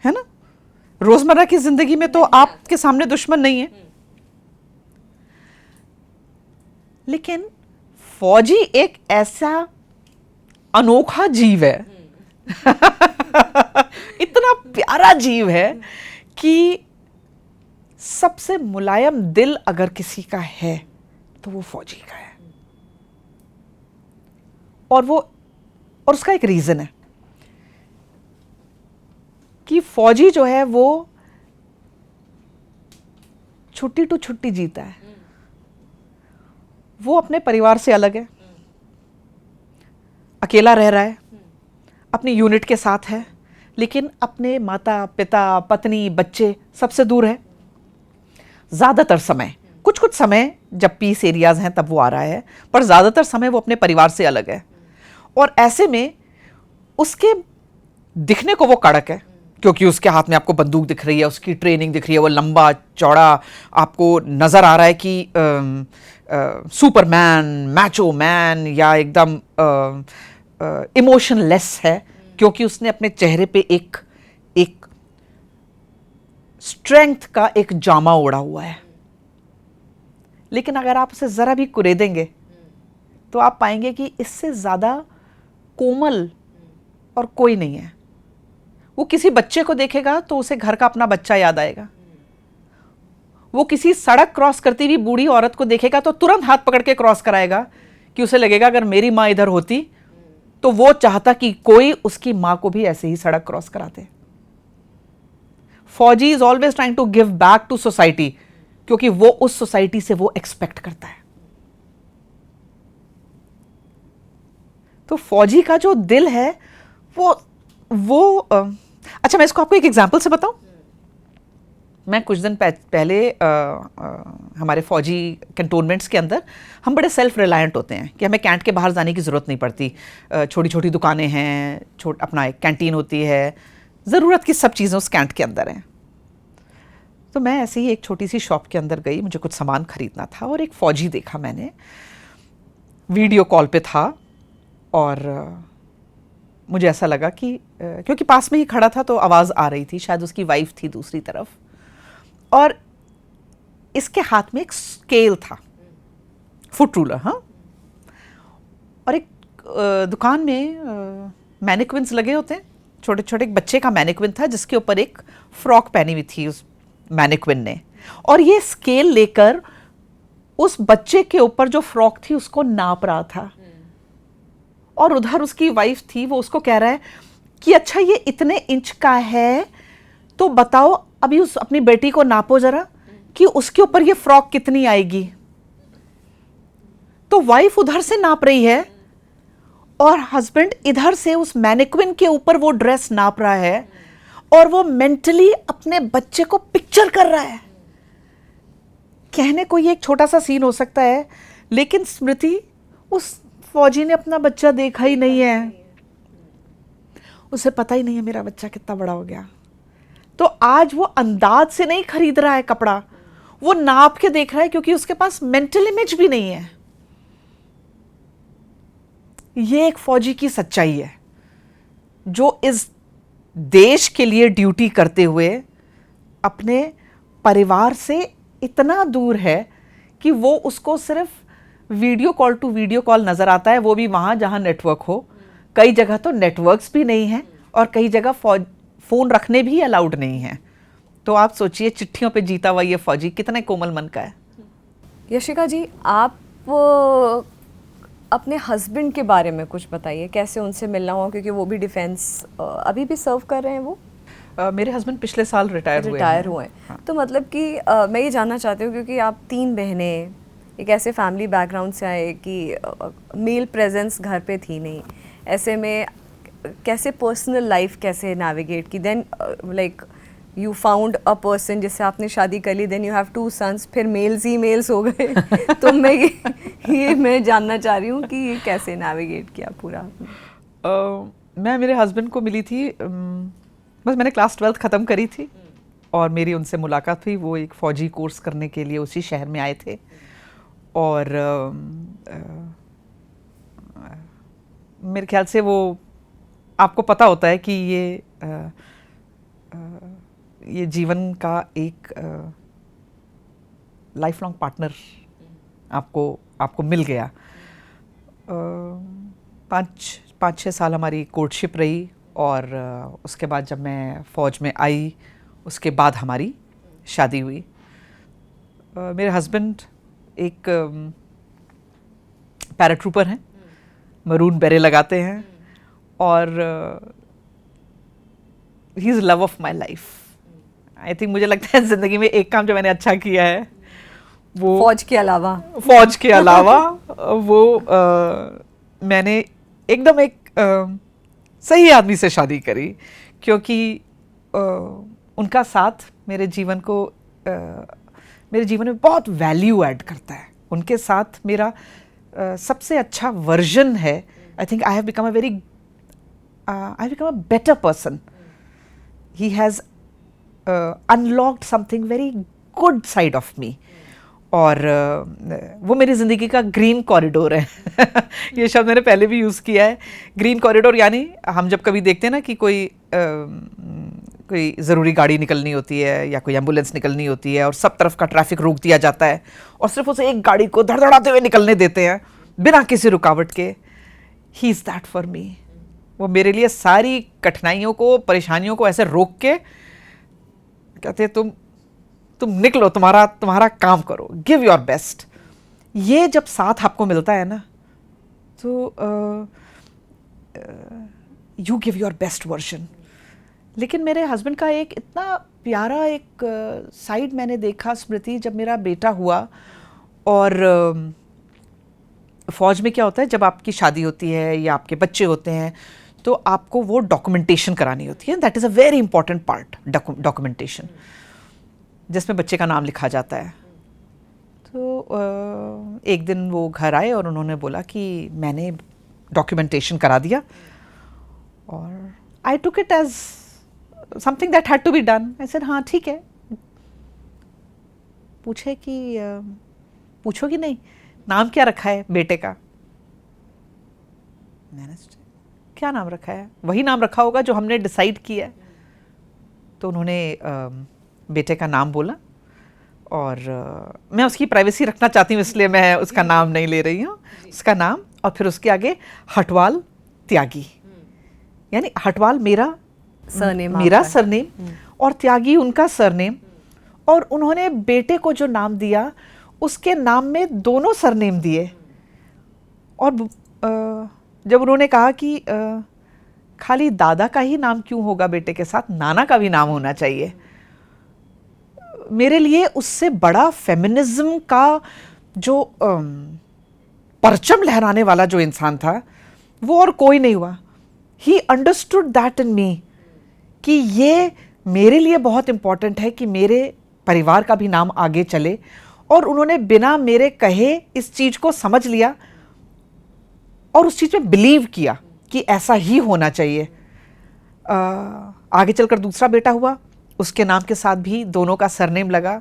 है ना? रोजमर्रा की जिंदगी में तो आपके सामने दुश्मन नहीं है, लेकिन फौजी एक ऐसा अनोखा जीव है इतना प्यारा जीव है कि सबसे मुलायम दिल अगर किसी का है तो वो फौजी का है। और उसका एक रीजन है कि फौजी जो है वो छुट्टी टू छुट्टी जीता है। वो अपने परिवार से अलग है, अकेला रह रहा है, अपनी यूनिट के साथ है, लेकिन अपने माता पिता, पत्नी, बच्चे सबसे दूर है ज़्यादातर समय। कुछ कुछ समय जब पीस एरियाज हैं तब वो आ रहा है, पर ज़्यादातर समय वो अपने परिवार से अलग है। और ऐसे में उसके दिखने को वो कड़क है, क्योंकि उसके हाथ में आपको बंदूक दिख रही है, उसकी ट्रेनिंग दिख रही है, वो लंबा चौड़ा आपको नज़र आ रहा है कि सुपरमैन, मैचो मैन, या एकदम इमोशनलेस है, क्योंकि उसने अपने चेहरे पे एक स्ट्रेंथ का एक जामा ओढ़ा हुआ है। लेकिन अगर आप उसे ज़रा भी कुरेदेंगे तो आप पाएंगे कि इससे ज़्यादा कोमल और कोई नहीं है। वो किसी बच्चे को देखेगा तो उसे घर का अपना बच्चा याद आएगा, वो किसी सड़क क्रॉस करती हुई बूढ़ी औरत को देखेगा तो तुरंत हाथ पकड़ के क्रॉस कराएगा कि उसे लगेगा अगर मेरी माँ इधर होती तो वो चाहता कि कोई उसकी माँ को भी ऐसे ही सड़क क्रॉस कराते। फौजी is always trying to give back to society, क्योंकि वो उस सोसाइटी से वो एक्सपेक्ट करता है। तो फौजी का जो दिल है वो अच्छा, मैं इसको आपको एक एग्जांपल से बताऊं। मैं कुछ दिन पहले हमारे फौजी कैंटोनमेंट्स के अंदर हम बड़े सेल्फ रिलायंट होते हैं कि हमें कैंट के बाहर जाने की ज़रूरत नहीं पड़ती। छोटी छोटी दुकानें हैं, अपना एक कैंटीन होती है, ज़रूरत की सब चीज़ें उस कैंट के अंदर हैं। तो मैं ऐसे ही एक छोटी सी शॉप के अंदर गई, मुझे कुछ सामान खरीदना था और एक फ़ौजी देखा मैंने, वीडियो कॉल पे था। और मुझे ऐसा लगा कि क्योंकि पास में ही खड़ा था तो आवाज़ आ रही थी, शायद उसकी वाइफ थी दूसरी तरफ, और इसके हाथ में एक स्केल था, फुट रूलर। हाँ, और एक दुकान में मैनिक्विन्स लगे होते हैं, छोटे छोटे, एक बच्चे का मैनिक्विन था जिसके ऊपर एक फ्रॉक पहनी हुई थी उस मैनिक्विन ने, और ये स्केल लेकर उस बच्चे के ऊपर जो फ्रॉक थी उसको नाप रहा था। और उधर उसकी वाइफ थी, वो उसको कह रहा है कि अच्छा ये इतने इंच का है तो बताओ अभी उस अपनी बेटी को नापो जरा कि उसके ऊपर ये फ्रॉक कितनी आएगी। तो वाइफ उधर से नाप रही है और हस्बैंड इधर से उस मैनिक्विन के ऊपर वो ड्रेस नाप रहा है, और वो मेंटली अपने बच्चे को पिक्चर कर रहा है। कहने को ये एक छोटा सा सीन हो सकता है, लेकिन स्मृति, उस फौजी ने अपना बच्चा देखा ही नहीं है, उसे पता ही नहीं है मेरा बच्चा कितना बड़ा हो गया। तो आज वो अंदाज से नहीं खरीद रहा है कपड़ा, वो नाप के देख रहा है, क्योंकि उसके पास मेंटल इमेज भी नहीं है। ये एक फौजी की सच्चाई है जो इस देश के लिए ड्यूटी करते हुए अपने परिवार से इतना दूर है कि वो उसको सिर्फ video call to video call नजर आता है, वो भी वहां जहां नेटवर्क हो। कई जगह तो नेटवर्क्स भी नहीं है और कई जगह फोन रखने भी अलाउड नहीं है। तो आप सोचिए, चिट्ठियों पे जीता हुआ ये फौजी कितने कोमल मन का है। यशिका जी, आप अपने हस्बैंड के बारे में कुछ बताइए, कैसे उनसे मिलना हुआ, क्योंकि वो भी डिफेंस अभी भी सर्व कर रहे हैं। वो मेरे हस्बैंड पिछले साल रिटायर हुए हैं। हाँ। तो मतलब कि मैं ये जानना चाहती हूँ, क्योंकि आप 3 बहनें, एक ऐसे फैमिली बैकग्राउंड से आए कि मेल प्रेजेंस घर पे थी नहीं, ऐसे में कैसे पर्सनल लाइफ कैसे नेविगेट की। Then like you found a person जिससे आपने शादी कर ली, देन यू हैव 2 सन्स, फिर मेल्स ही मेल्स हो गए। तो मैं जानना चाह रही हूँ कि ये कैसे नेविगेट किया पूरा। मैं मेरे हस्बैंड को मिली थी, बस मैंने क्लास 12th ख़त्म करी थी और मेरी उनसे मुलाकात हुई। वो एक फ़ौजी कोर्स करने के लिए उसी शहर में आए थे, और मेरे ख्याल से वो, आपको पता होता है कि ये जीवन का एक लाइफ लॉन्ग पार्टनर आपको मिल गया। 5-6 साल हमारी कोर्टशिप रही, और उसके बाद जब मैं फ़ौज में आई उसके बाद हमारी शादी हुई। मेरे हस्बैंड एक पैराट्रूपर हैं, मरून बेरे लगाते हैं, और he is love of my life. I think मुझे लगता है ज़िंदगी में एक काम जो मैंने अच्छा किया है वो फौज के अलावा वो मैंने एकदम एक सही आदमी से शादी करी, क्योंकि उनका साथ मेरे जीवन में बहुत वैल्यू ऐड करता है। उनके साथ मेरा सबसे अच्छा वर्जन है। I think I have become a better person. He has unlocked something very good side of me, और वो मेरी ज़िंदगी का ग्रीन कॉरिडोर है। ये शब्द मैंने पहले भी यूज़ किया है। ग्रीन कॉरिडोर यानी हम जब कभी देखते हैं ना कि कोई ज़रूरी गाड़ी निकलनी होती है या कोई एम्बुलेंस निकलनी होती है और सब तरफ का ट्रैफिक रोक दिया जाता है और सिर्फ उसे एक गाड़ी को धड़धड़ाते हुए निकलने देते हैं बिना किसी रुकावट के। He is that for me. वो मेरे लिए सारी कठिनाइयों को, परेशानियों को ऐसे रोक के कहते हैं तुम निकलो, तुम्हारा काम करो, गिव योर बेस्ट। ये जब साथ आपको मिलता है ना, तो you give your best version. लेकिन मेरे हस्बैंड का एक इतना प्यारा एक साइड मैंने देखा स्मृति, जब मेरा बेटा हुआ और फौज में क्या होता है, जब आपकी शादी होती है या आपके बच्चे होते हैं तो आपको वो डॉक्यूमेंटेशन करानी होती है। That is a very important part, documentation, जिसमें बच्चे का नाम लिखा जाता है। तो एक दिन वो घर आए और उन्होंने बोला कि मैंने डॉक्यूमेंटेशन करा दिया, और I took it as something that had to be done. I said हाँ ठीक है। पूछो कि नहीं नाम क्या रखा है बेटे का? मैंने क्या नाम रखा है? वही नाम रखा होगा जो हमने डिसाइड किया है। तो उन्होंने बेटे का नाम बोला, और मैं उसकी प्राइवेसी रखना चाहती हूँ इसलिए मैं उसका नाम नहीं ले रही हूँ, उसका नाम, और फिर उसके आगे हटवाल त्यागी, यानी हटवाल मेरा सरनेम और त्यागी उनका सरनेम। और उन्होंने बेटे को जो नाम दिया उसके नाम में दोनों सरनेम दिए। और जब उन्होंने कहा कि खाली दादा का ही नाम क्यों होगा बेटे के साथ, नाना का भी नाम होना चाहिए, मेरे लिए उससे बड़ा फेमिनिज्म का जो परचम लहराने वाला जो इंसान था वो और कोई नहीं हुआ। ही अंडरस्टूड दैट इन मी कि ये मेरे लिए बहुत इंपॉर्टेंट है कि मेरे परिवार का भी नाम आगे चले, और उन्होंने बिना मेरे कहे इस चीज को समझ लिया और उस चीज में बिलीव किया कि ऐसा ही होना चाहिए। आगे चलकर दूसरा बेटा हुआ, उसके नाम के साथ भी दोनों का सरनेम लगा।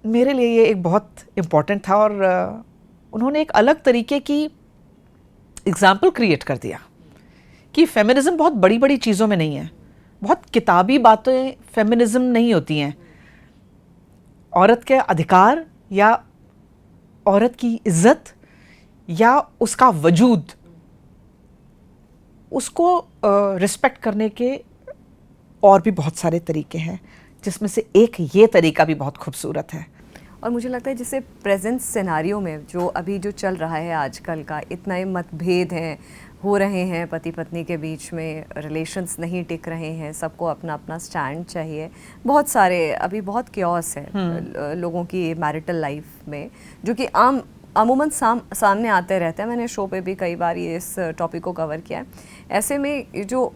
मेरे लिए ये एक बहुत इम्पॉर्टेंट था, और उन्होंने एक अलग तरीके की एग्जाम्पल क्रिएट कर दिया कि फेमिनिज्म बहुत बड़ी बड़ी चीज़ों में नहीं है, बहुत किताबी बातें फेमिनिज्म नहीं होती हैं। औरत के अधिकार या औरत की इज्जत या उसका वजूद, उसको रिस्पेक्ट करने के और भी बहुत सारे तरीके हैं, जिसमें से एक ये तरीका भी बहुत खूबसूरत है। और मुझे लगता है जैसे प्रेजेंट सिनारियो में जो अभी जो चल रहा है आजकल का, इतना मतभेद हैं हो रहे हैं पति पत्नी के बीच में, रिलेशंस नहीं टिक रहे हैं, सबको अपना अपना स्टैंड चाहिए, बहुत सारे अभी बहुत क्योस है लोगों की मैरिटल लाइफ में, जो कि अमूमन सामने आते रहते हैं। मैंने शो पे भी कई बार ये इस टॉपिक को कवर किया है। ऐसे में जो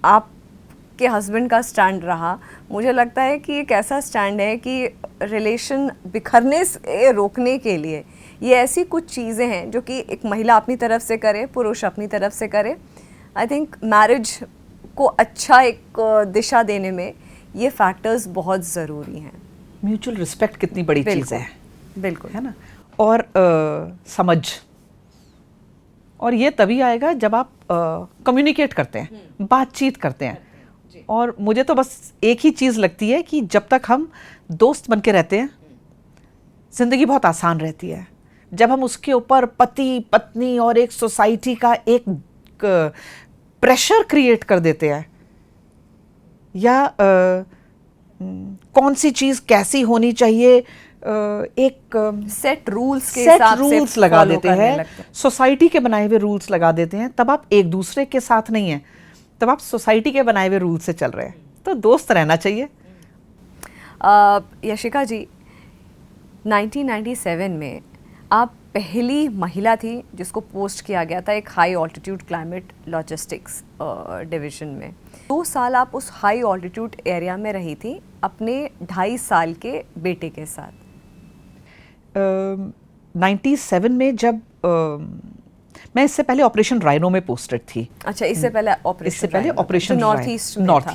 आपके हस्बैंड का स्टैंड रहा, मुझे लगता है कि एक ऐसा स्टैंड है कि रिलेशन बिखरने से रोकने के लिए ये ऐसी कुछ चीज़ें हैं जो कि एक महिला अपनी तरफ से करे, पुरुष अपनी तरफ से करे। आई थिंक मैरिज को अच्छा एक दिशा देने में ये फैक्टर्स बहुत ज़रूरी हैं। म्यूचुअल रिस्पेक्ट कितनी बड़ी चीज़ है, बिल्कुल, है ना, और समझ, और ये तभी आएगा जब आप कम्युनिकेट करते हैं, बातचीत करते हैं। और मुझे तो बस एक ही चीज़ लगती है कि जब तक हम दोस्त बन के रहते हैं, ज़िंदगी बहुत आसान रहती है। जब हम उसके ऊपर पति पत्नी और एक सोसाइटी का एक प्रेशर क्रिएट कर देते हैं, या कौन सी चीज़ कैसी होनी चाहिए, एक सेट रूल्स के हिसाब से लगा देते हैं, सोसाइटी के बनाए हुए रूल्स लगा देते हैं, तब आप एक दूसरे के साथ नहीं हैं, तब आप सोसाइटी के बनाए हुए रूल्स से चल रहे हैं। तो दोस्त रहना चाहिए। यशिका जी, 1997 में आप पहली महिला थी जिसको पोस्ट किया गया था एक high altitude climate logistics division में। 2 साल आप उस हाई ऑल्टीट्यूड एरिया में रही थी अपने 2.5 साल के बेटे के साथ। 97 में जब मैं इससे पहले ऑपरेशन राइनो में पोस्टेड थी। अच्छा, इससे पहले ऑपरेशन नॉर्थ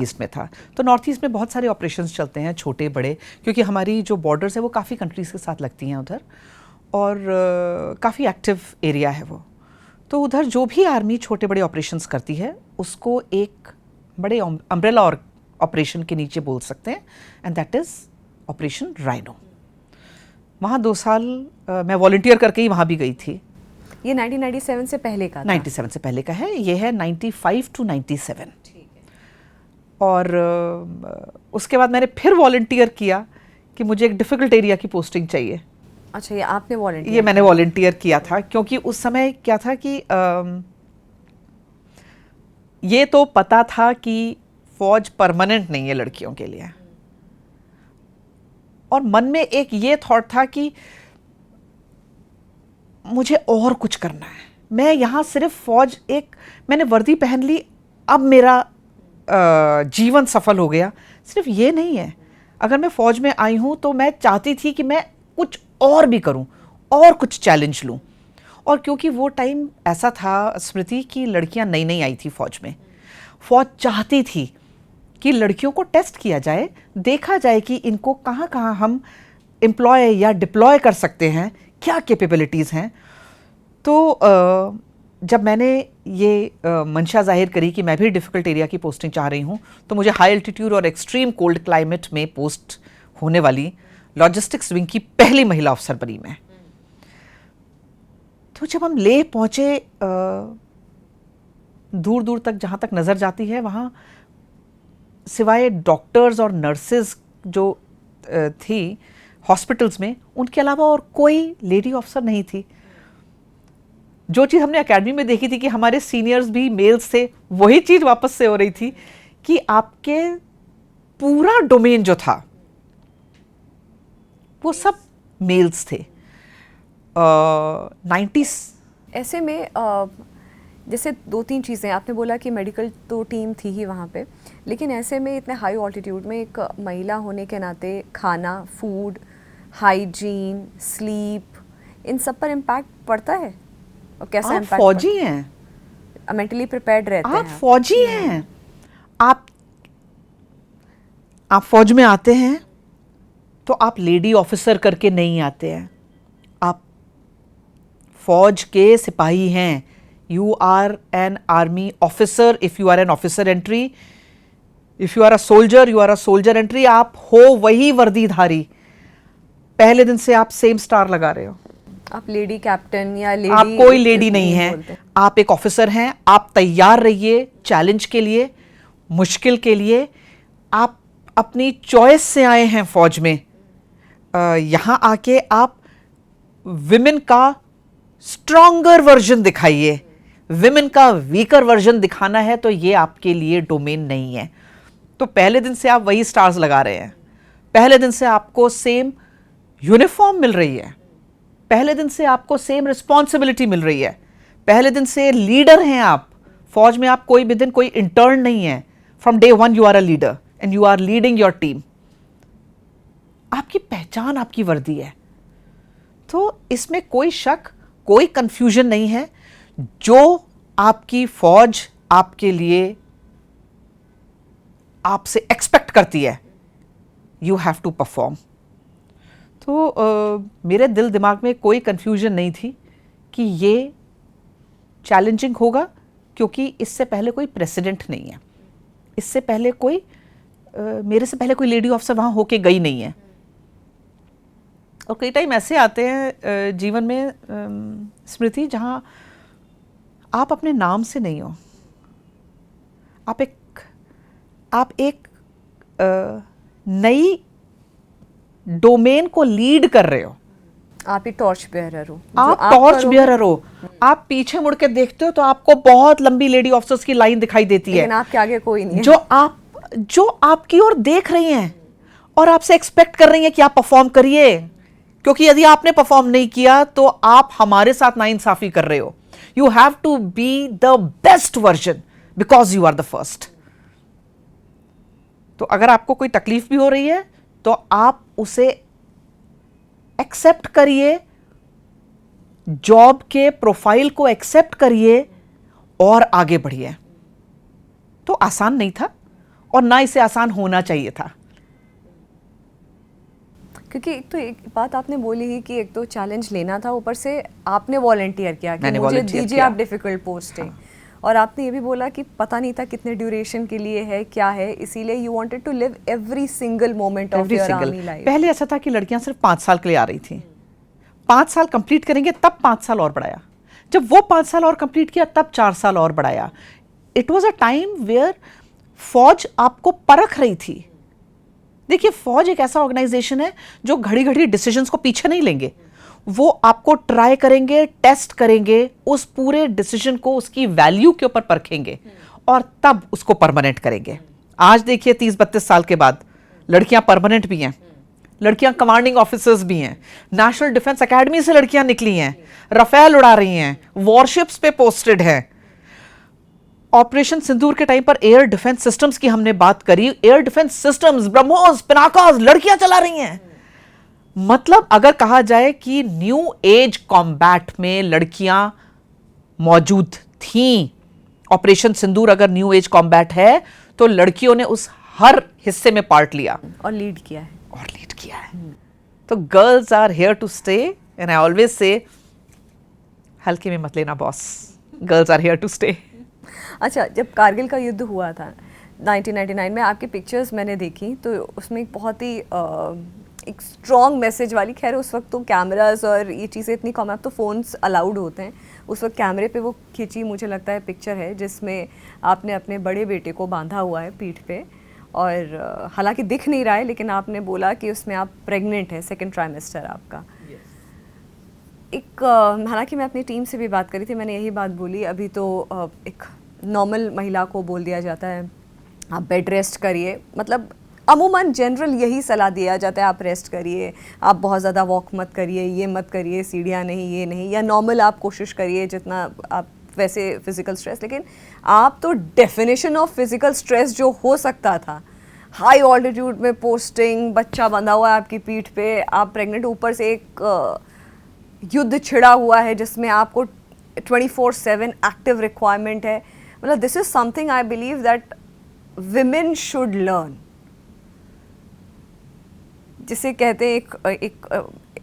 ईस्ट में था। तो नॉर्थ ईस्ट में बहुत सारे ऑपरेशंस चलते हैं, छोटे बड़े, क्योंकि हमारी जो बॉर्डर्स है वो काफ़ी कंट्रीज़ के साथ लगती हैं उधर, और काफ़ी एक्टिव एरिया है वो। तो उधर जो भी आर्मी छोटे बड़े ऑपरेशंस करती है उसको एक बड़े अम्ब्रेला और ऑपरेशन के नीचे बोल सकते हैं, and that is operation rhino. वहाँ 2 साल मैं वॉलंटियर करके ही वहाँ भी गई थी। ये 1997 से पहले का था? 97 से पहले का है, ये है 95 to 97। और उसके बाद मैंने फिर वॉलंटियर किया कि मुझे एक डिफ़िकल्ट एरिया की पोस्टिंग चाहिए। अच्छा, ये आपने वॉलंटियर? ये मैंने वॉलंटियर किया था क्योंकि उस समय क्या था कि ये तो पता था कि फौज परमानेंट नहीं है लड़कियों के लिए, और मन में एक ये थॉट था कि मुझे और कुछ करना है। मैं यहाँ सिर्फ फौज, एक मैंने वर्दी पहन ली, अब मेरा जीवन सफल हो गया, सिर्फ ये नहीं है। अगर मैं फौज में आई हूँ तो मैं चाहती थी कि मैं कुछ और भी करूँ और कुछ चैलेंज लूँ। और क्योंकि वो टाइम ऐसा था स्मृति कि लड़कियाँ नई नई आई थी फौज में, फौज चाहती थी कि लड़कियों को टेस्ट किया जाए, देखा जाए कि इनको कहाँ कहाँ हम एम्प्लॉय या डिप्लॉय कर सकते हैं, क्या कैपेबिलिटीज़ हैं। तो जब मैंने ये मंशा जाहिर करी कि मैं भी डिफ़िकल्ट एरिया की पोस्टिंग चाह रही हूँ, तो मुझे हाई एल्टीट्यूड और एक्सट्रीम कोल्ड क्लाइमेट में पोस्ट होने वाली लॉजिस्टिक्स विंग की पहली महिला अफसर बनी मैं। तो जब हम लेह पहुँचे, दूर दूर तक जहाँ तक नज़र जाती है वहाँ सिवाय डॉक्टर्स और नर्सेज जो थी हॉस्पिटल्स में, उनके अलावा और कोई लेडी ऑफिसर नहीं थी। जो चीज़ हमने एकेडमी में देखी थी कि हमारे सीनियर्स भी मेल्स थे, वही चीज़ वापस से हो रही थी कि आपके पूरा डोमेन जो था वो सब मेल्स थे। 90s ऐसे में जैसे 2-3 चीज़ें आपने बोला कि मेडिकल तो टीम थी ही वहाँ पे, लेकिन ऐसे में इतने हाई ऑल्टीट्यूड में एक महिला होने के नाते खाना, फूड, हाइजीन, स्लीप, इन सब पर इम्पैक्ट पड़ता है? और कैसा आप इम्पैक्ट? फौजी हैं, मेंटली प्रिपेयर्ड रहते हैं आप फौजी हैं, आप फौज में आते हैं तो आप लेडी ऑफिसर करके नहीं आते हैं, आप फौज के सिपाही हैं। You are an army officer if you are an officer entry, if you are a soldier you are a soldier entry. आप हो वही वर्दीधारी, पहले दिन से आप सेम स्टार लगा रहे हो। आप लेडी कैप्टन या लेडी, आप कोई लेडी नहीं है, आप एक ऑफिसर हैं। आप तैयार रहिए चैलेंज के लिए, मुश्किल के लिए। आप अपनी चॉइस से आए हैं फौज में, यहाँ आके आप विमेन का स्ट्रॉन्गर वर्जन दिखाइए। विमेन का वीकर वर्जन दिखाना है तो ये आपके लिए डोमेन नहीं है। तो पहले दिन से आप वही स्टार्स लगा रहे हैं, पहले दिन से आपको सेम यूनिफॉर्म मिल रही है, पहले दिन से आपको सेम रिस्पॉन्सिबिलिटी मिल रही है, पहले दिन से लीडर हैं आप। फौज में आप कोई भी दिन कोई इंटर्न नहीं है, from day 1 you are a leader and you are leading your team. आपकी पहचान आपकी वर्दी है, तो इसमें कोई शक, कोई कंफ्यूजन नहीं है। जो आपकी फौज आपके लिए, आपसे एक्सपेक्ट करती है, यू हैव टू परफॉर्म। तो मेरे दिल दिमाग में कोई कंफ्यूजन नहीं थी कि ये चैलेंजिंग होगा, क्योंकि इससे पहले कोई प्रेसिडेंट नहीं है, इससे पहले कोई मेरे से पहले कोई लेडी ऑफिसर वहाँ होके गई नहीं है। और कई टाइम ऐसे आते हैं जीवन में स्मृति, जहाँ आप अपने नाम से नहीं हो, आप एक नई डोमेन को लीड कर रहे हो। आप ही टॉर्च बेयरर हो, आप टॉर्च बेयरर हो। आप पीछे मुड़ के देखते हो तो आपको बहुत लंबी लेडी ऑफिसर्स की लाइन दिखाई देती है, लेकिन आपके आगे कोई नहीं है जो आपकी ओर देख रही हैं और आपसे एक्सपेक्ट कर रही हैं कि आप परफॉर्म करिए, क्योंकि यदि आपने परफॉर्म नहीं किया तो आप हमारे साथ नाइंसाफी कर रहे हो। You have to be the best version because you are the first. तो अगर आपको कोई तकलीफ भी हो रही है तो आप उसे एक्सेप्ट करिए, जॉब के प्रोफाइल को एक्सेप्ट करिए और आगे बढ़िए। तो आसान नहीं था और ना इसे आसान होना चाहिए था, क्योंकि एक तो एक बात आपने बोली ही कि एक तो चैलेंज लेना था, ऊपर से आपने वॉलंटियर किया कि मुझे दीजिए आप डिफिकल्ट पोस्टिंग। और आपने ये भी बोला कि पता नहीं था कितने ड्यूरेशन के लिए है, क्या है, इसीलिए you wanted to live every single moment of your army life. पहले ऐसा था कि लड़कियां सिर्फ 5 साल के लिए आ रही थी, 5 साल कंप्लीट करेंगे तब 5 साल और बढ़ाया, जब वो 5 साल और कंप्लीट किया तब 4 साल और बढ़ाया। It was a time where फौज आपको परख रही थी। देखिए, फौज एक ऐसा ऑर्गेनाइजेशन है जो घड़ी घड़ी डिसीजंस को पीछे नहीं लेंगे, वो आपको ट्राई करेंगे, टेस्ट करेंगे, उस पूरे डिसीजन को उसकी वैल्यू के ऊपर परखेंगे और तब उसको परमानेंट करेंगे। आज देखिए 30-32 साल के बाद लड़कियां परमानेंट भी हैं, लड़कियां कमांडिंग ऑफिसर्स भी हैं, नेशनल डिफेंस एकेडमी से लड़कियां निकली हैं, रफेल उड़ा रही हैं, वॉरशिप्स पे पोस्टेड हैं। ऑपरेशन सिंदूर के टाइम पर एयर डिफेंस सिस्टम्स की हमने बात करी, एयर डिफेंस सिस्टम्स, ब्रह्मोस, पिनाकास लड़कियां चला रही हैं। मतलब अगर कहा जाए कि न्यू एज कॉम्बैट में लड़कियां मौजूद थीं, ऑपरेशन सिंदूर अगर न्यू एज कॉम्बैट है तो लड़कियों ने उस हर हिस्से में पार्ट लिया और लीड किया है। तो girls are here to stay and I always से हल्के में मत लेना boss, girls are here to stay. अच्छा, जब कारगिल का युद्ध हुआ था 1999 में, आपकी पिक्चर्स मैंने देखी तो उसमें एक बहुत ही एक स्ट्रॉन्ग मैसेज वाली, खैर उस वक्त तो कैमरास और ये चीज़ें इतनी कम, अब तो फ़ोन्स अलाउड होते हैं, उस वक्त कैमरे पे वो खींची मुझे लगता है पिक्चर है जिसमें आपने अपने बड़े बेटे को बांधा हुआ है पीठ पे, और हालांकि दिख नहीं रहा है लेकिन आपने बोला कि उसमें आप प्रेग्नेंट हैं, सेकंड ट्राइमेस्टर आपका। एक हालांकि मैं अपनी टीम से भी बात करी थी, मैंने यही बात बोली, अभी तो एक नॉर्मल महिला को बोल दिया जाता है आप बेड रेस्ट करिए, मतलब अमूमन जनरल यही सलाह दिया जाता है आप रेस्ट करिए, आप बहुत ज़्यादा वॉक मत करिए, ये मत करिए, सीढ़ियाँ नहीं, ये नहीं, या नॉर्मल आप कोशिश करिए जितना आप वैसे फिज़िकल स्ट्रेस। लेकिन आप तो डेफिनेशन ऑफ फिज़िकल स्ट्रेस जो हो सकता था, हाई ऑल्टीट्यूड में पोस्टिंग, बच्चा बंधा हुआ है आपकी पीठ पे, आप प्रेग्नेंट, ऊपर से एक युद्ध छिड़ा हुआ है जिसमें आपको 24/7 एक्टिव रिक्वायरमेंट है, मतलब this is something I believe that women should learn, जिसे कहते हैं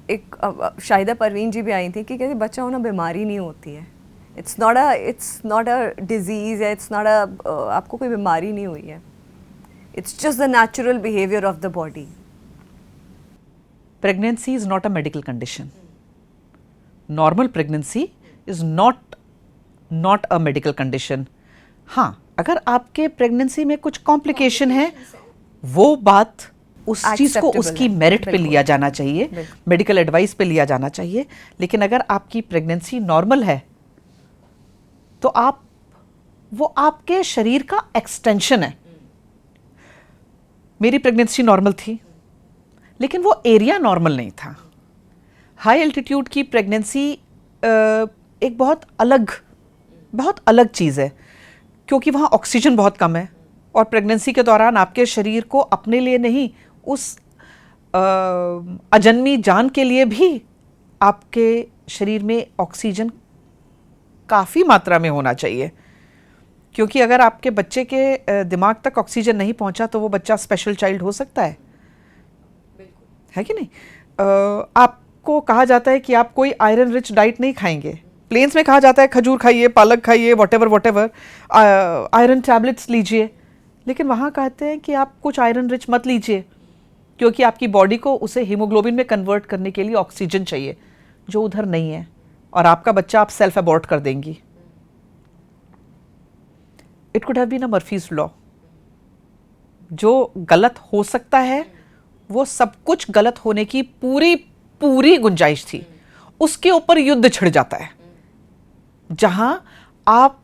एक शाहिदा परवीन जी भी आई थी कि कहते बच्चा होना बीमारी नहीं होती है, इट्स नॉट अ डिजीज़ है, इट्स नॉट आपको कोई बीमारी नहीं हुई है, it's just the natural behaviour of the body. Pregnancy is not a medical condition. Normal pregnancy is not a medical condition. हाँ, अगर आपके प्रेगनेंसी में कुछ कॉम्प्लिकेशन है, वो बात उस चीज को उसकी मेरिट पे लिया जाना चाहिए, मेडिकल एडवाइस पे लिया जाना चाहिए। लेकिन अगर आपकी प्रेगनेंसी नॉर्मल है तो वो आपके शरीर का एक्सटेंशन है। मेरी प्रेगनेंसी नॉर्मल थी लेकिन वो एरिया नॉर्मल नहीं था। हाई एल्टीट्यूड की प्रेगनेंसी एक बहुत अलग चीज़ है, क्योंकि वहाँ ऑक्सीजन बहुत कम है और प्रेगनेंसी के दौरान आपके शरीर को अपने लिए नहीं, उस अजन्मी जान के लिए भी आपके शरीर में ऑक्सीजन काफ़ी मात्रा में होना चाहिए, क्योंकि अगर आपके बच्चे के दिमाग तक ऑक्सीजन नहीं पहुंचा तो वो बच्चा स्पेशल चाइल्ड हो सकता है कि नहीं। आपको कहा जाता है कि आप कोई आयरन रिच डाइट नहीं खाएंगे, प्लेन्स में कहा जाता है खजूर खाइए, पालक खाइए, वॉटेवर आयरन टैबलेट्स लीजिए, लेकिन वहाँ कहते हैं कि आप कुछ आयरन रिच मत लीजिए, क्योंकि आपकी बॉडी को उसे हीमोग्लोबिन में कन्वर्ट करने के लिए ऑक्सीजन चाहिए, जो उधर नहीं है, और आपका बच्चा आप सेल्फ अबॉर्ट कर देंगी। It could have been a Murphy's law. जो गलत हो सकता है वो सब कुछ गलत होने की पूरी गुंजाइश थी, उसके ऊपर युद्ध छिड़ जाता है, जहां आप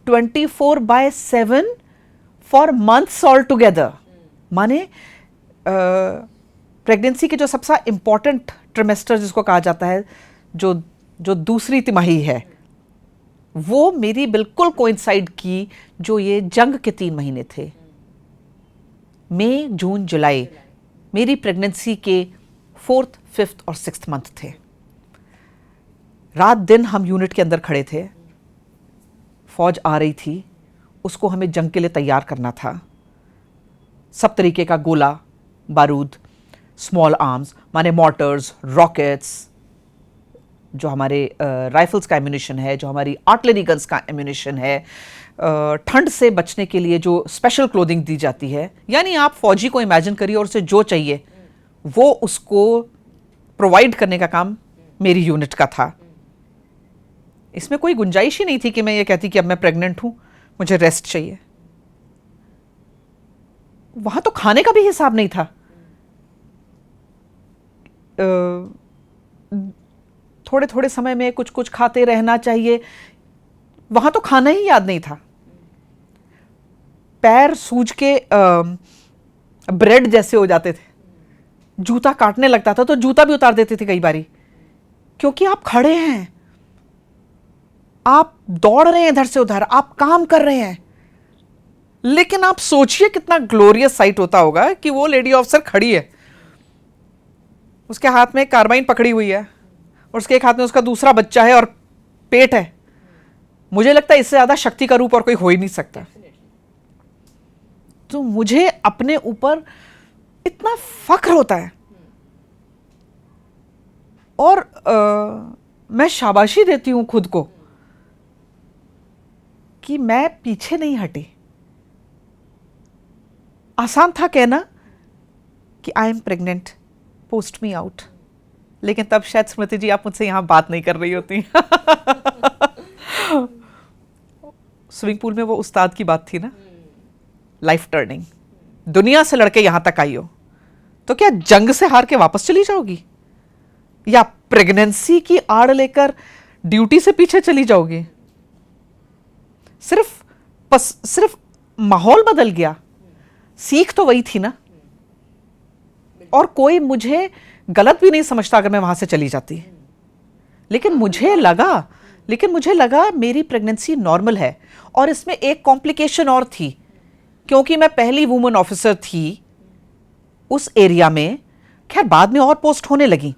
24/7 फॉर मंथ्स ऑल टुगेदर, माने प्रेगनेंसी के जो सबसे इंपॉर्टेंट ट्रिमेस्टर जिसको कहा जाता है, जो दूसरी तिमाही है, वो मेरी बिल्कुल कोइंसाइड की जो ये जंग के 3 महीने थे, मई, जून, जुलाई, मेरी प्रेगनेंसी के 4th, 5th और 6th मंथ थे। रात दिन हम यूनिट के अंदर खड़े थे, फौज आ रही थी, उसको हमें जंग के लिए तैयार करना था। सब तरीके का गोला बारूद, स्मॉल आर्म्स माने मॉर्टर्स, रॉकेट्स, जो हमारे राइफल्स का एम्यूनिशन है, जो हमारी आर्टिलरी गन्स का एम्यूनिशन है, ठंड से बचने के लिए जो स्पेशल क्लोथिंग दी जाती है, यानी आप फौजी को इमेजिन करिए और उसे जो चाहिए वो उसको प्रोवाइड करने का काम मेरी यूनिट का था। इसमें कोई गुंजाइश ही नहीं थी कि मैं ये कहती कि अब मैं प्रेग्नेंट हूँ, मुझे रेस्ट चाहिए। वहां तो खाने का भी हिसाब नहीं था। थोड़े थोड़े समय में कुछ कुछ खाते रहना चाहिए, वहां तो खाना ही याद नहीं था। पैर सूज के ब्रेड जैसे हो जाते थे, जूता काटने लगता था तो जूता भी उतार देते थे कई बारी, क्योंकि आप खड़े हैं, आप दौड़ रहे हैं इधर से उधर, आप काम कर रहे हैं। लेकिन आप सोचिए कितना ग्लोरियस साइट होता होगा कि वो लेडी ऑफिसर खड़ी है, उसके हाथ में कार्बाइन पकड़ी हुई है और उसके एक हाथ में उसका दूसरा बच्चा है और पेट है। मुझे लगता है इससे ज्यादा शक्ति का रूप और कोई हो ही नहीं सकता। तो मुझे अपने ऊपर इतना फख्र होता है और मैं शाबाशी देती हूं खुद को कि मैं पीछे नहीं हटी। आसान था कहना कि I am pregnant, post me out, लेकिन तब शायद स्मृति जी आप मुझसे यहां बात नहीं कर रही होती। स्विमिंग पूल में वो उस्ताद की बात थी ना, लाइफ टर्निंग, दुनिया से लड़के यहां तक आई हो तो क्या जंग से हार के वापस चली जाओगी, या प्रेगनेंसी की आड़ लेकर ड्यूटी से पीछे चली जाओगी? सिर्फ माहौल बदल गया, सीख तो वही थी ना। और कोई मुझे गलत भी नहीं समझता अगर मैं वहां से चली जाती। लेकिन मुझे लगा मेरी प्रेगनेंसी नॉर्मल है। और इसमें एक कॉम्प्लिकेशन और थी, क्योंकि मैं पहली वुमेन ऑफिसर थी उस एरिया में। खैर बाद में और पोस्ट होने लगी,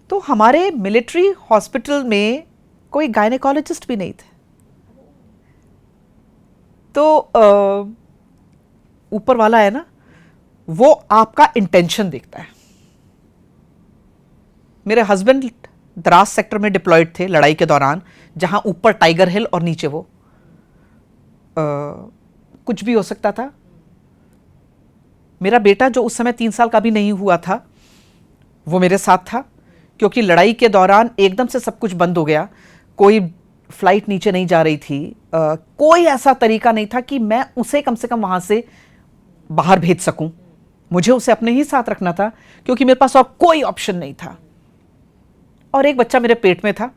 तो हमारे मिलिट्री हॉस्पिटल में कोई गायनेकोलॉजिस्ट भी नहीं थे। तो ऊपर वाला है ना, वो आपका इंटेंशन देखता है। मेरे हस्बैंड द्रास सेक्टर में डिप्लॉयड थे लड़ाई के दौरान, जहां ऊपर टाइगर हिल और नीचे वो कुछ भी हो सकता था। मेरा बेटा जो उस समय 3 साल का भी नहीं हुआ था, वो मेरे साथ था, क्योंकि लड़ाई के दौरान एकदम से सब कुछ बंद हो गया। कोई फ्लाइट नीचे नहीं जा रही थी, कोई ऐसा तरीका नहीं था कि मैं उसे कम से कम वहां से बाहर भेज सकूं। मुझे उसे अपने ही साथ रखना था, क्योंकि मेरे पास और कोई ऑप्शन नहीं था। और एक बच्चा मेरे पेट में था।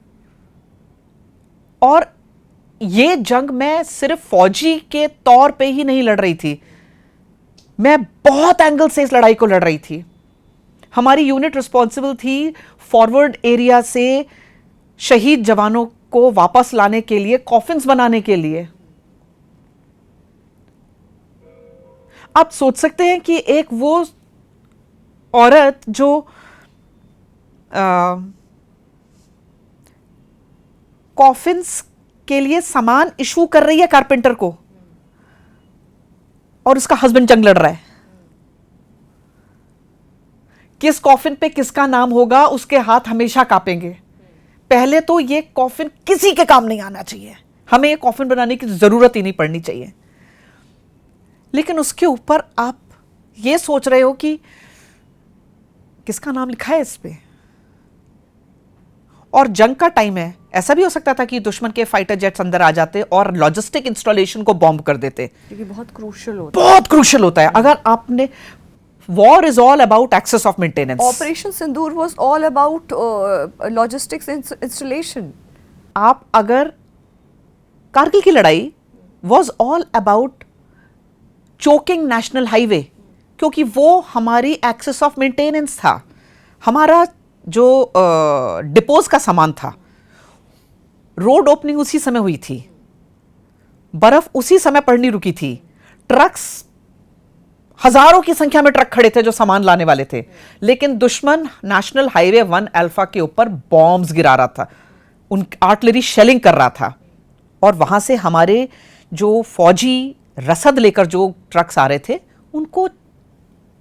और ये जंग मैं सिर्फ फौजी के तौर पे ही नहीं लड़ रही थी, मैं बहुत एंगल से इस लड़ाई को लड़ रही थी। हमारी यूनिट रिस्पॉन्सिबल थी फॉरवर्ड एरिया से शहीद जवानों को वापस लाने के लिए, कॉफिन्स बनाने के लिए। आप सोच सकते हैं कि एक वो औरत जो कॉफिन्स के लिए सामान इशू कर रही है कारपेंटर को, और उसका हस्बैंड जंग लड़ रहा है। किस कॉफिन पे किसका नाम होगा, उसके हाथ हमेशा कांपेंगे। पहले तो ये कॉफिन किसी के काम नहीं आना चाहिए, हमें ये कॉफिन बनाने की जरूरत ही नहीं पड़नी चाहिए। लेकिन उसके ऊपर आप ये सोच रहे हो कि किसका नाम लिखा है इस पे। और जंग का टाइम है, ऐसा भी हो सकता था कि दुश्मन के फाइटर जेट्स अंदर आ जाते और लॉजिस्टिक इंस्टॉलेशन को बॉम्ब कर देते, क्योंकि बहुत क्रूशियल होता है। अगर आपने, war is all about access of maintenance. Operation Sindoor was all about logistics installation. आप अगर, कारगिल की लड़ाई was all about choking national highway, क्योंकि वो हमारी एक्सेस ऑफ मेंटेनेंस था। हमारा जो डिपोज का सामान था, रोड ओपनिंग उसी समय हुई थी, बर्फ उसी समय पड़नी रुकी थी, ट्रक्स, हजारों की संख्या में ट्रक खड़े थे जो सामान लाने वाले थे। लेकिन दुश्मन नेशनल हाईवे 1 अल्फा के ऊपर बॉम्ब्स गिरा रहा था, उन आर्टिलरी शेलिंग कर रहा था। और वहां से हमारे जो फौजी रसद लेकर जो ट्रक्स आ रहे थे, उनको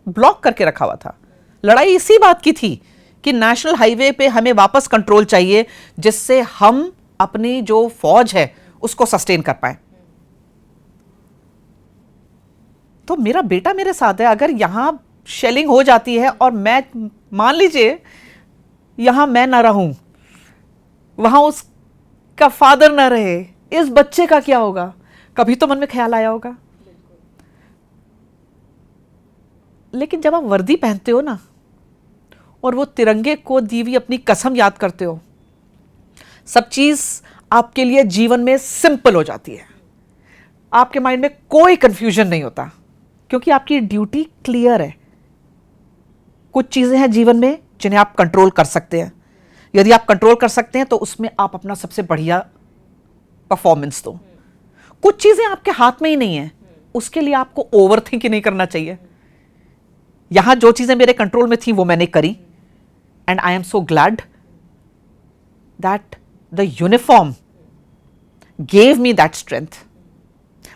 ब्लॉक करके रखा हुआ था। लड़ाई इसी बात की थी कि नेशनल हाईवे पे हमें वापस कंट्रोल चाहिए, जिससे हम अपनी जो फौज है उसको सस्टेन कर पाए। तो मेरा बेटा मेरे साथ है। अगर यहां शेलिंग हो जाती है और मैं, मान लीजिए यहां मैं ना रहूं, वहां उसका फादर ना रहे, इस बच्चे का क्या होगा? कभी तो मन में ख्याल आया होगा। लेकिन जब आप वर्दी पहनते हो ना और वो तिरंगे को दी हुई अपनी कसम याद करते हो, सब चीज आपके लिए जीवन में सिंपल हो जाती है। आपके माइंड में कोई कंफ्यूजन नहीं होता, क्योंकि आपकी ड्यूटी क्लियर है। कुछ चीजें हैं जीवन में जिन्हें आप कंट्रोल कर सकते हैं। यदि आप कंट्रोल कर सकते हैं तो उसमें आप अपना सबसे बढ़िया परफॉर्मेंस दो। कुछ चीजें आपके हाथ में ही नहीं है, उसके लिए आपको ओवर थिंक ही नहीं करना चाहिए। यहां जो चीजें मेरे कंट्रोल में थी वो मैंने करी, and I am so glad that the uniform gave me that strength.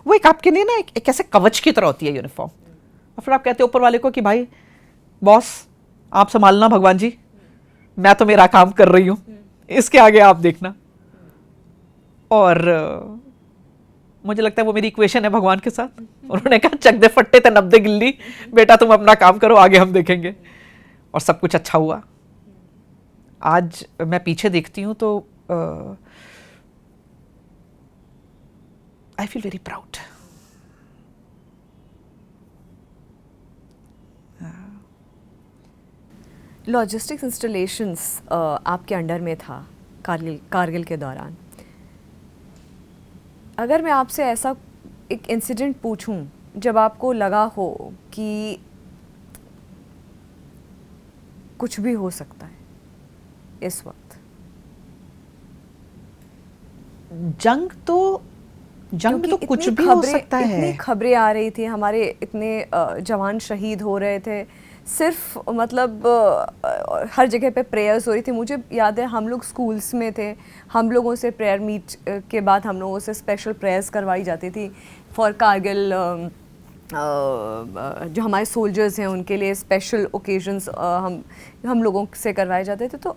वो एक आपके लिए ना एक ऐसे कवच की तरह होती है यूनिफॉर्म। और फिर आप कहते हो ऊपर वाले को कि भाई बॉस आप संभालना, भगवान जी मैं तो मेरा काम कर रही हूं, इसके आगे आप देखना। और मुझे लगता है वो मेरी इक्वेशन है भगवान के साथ। उन्होंने कहा चक दे फट्टे ते नब्दे गिल्ली, बेटा तुम अपना काम करो, आगे हम देखेंगे। और सब कुछ अच्छा हुआ। आज मैं पीछे देखती हूं तो आई feel very proud. Logistics installations आपके अंडर में था कारगिल के दौरान। अगर मैं आपसे ऐसा एक इंसिडेंट पूछूं जब आपको लगा हो कि कुछ भी हो सकता है इस वक्त। जंग में तो कुछ भी हो सकता है। इतनी खबरें आ रही थी, हमारे इतने जवान शहीद हो रहे थे, सिर्फ मतलब हर जगह पे प्रेयर्स हो रही थी। मुझे याद है हम लोग स्कूल्स में थे, हम लोगों से प्रेयर मीट के बाद हम लोगों से स्पेशल प्रेयर्स करवाई जाती थी फॉर कारगिल। जो हमारे सोल्जर्स हैं उनके लिए स्पेशल ओकेजन्स हम लोगों से करवाए जाते थे। तो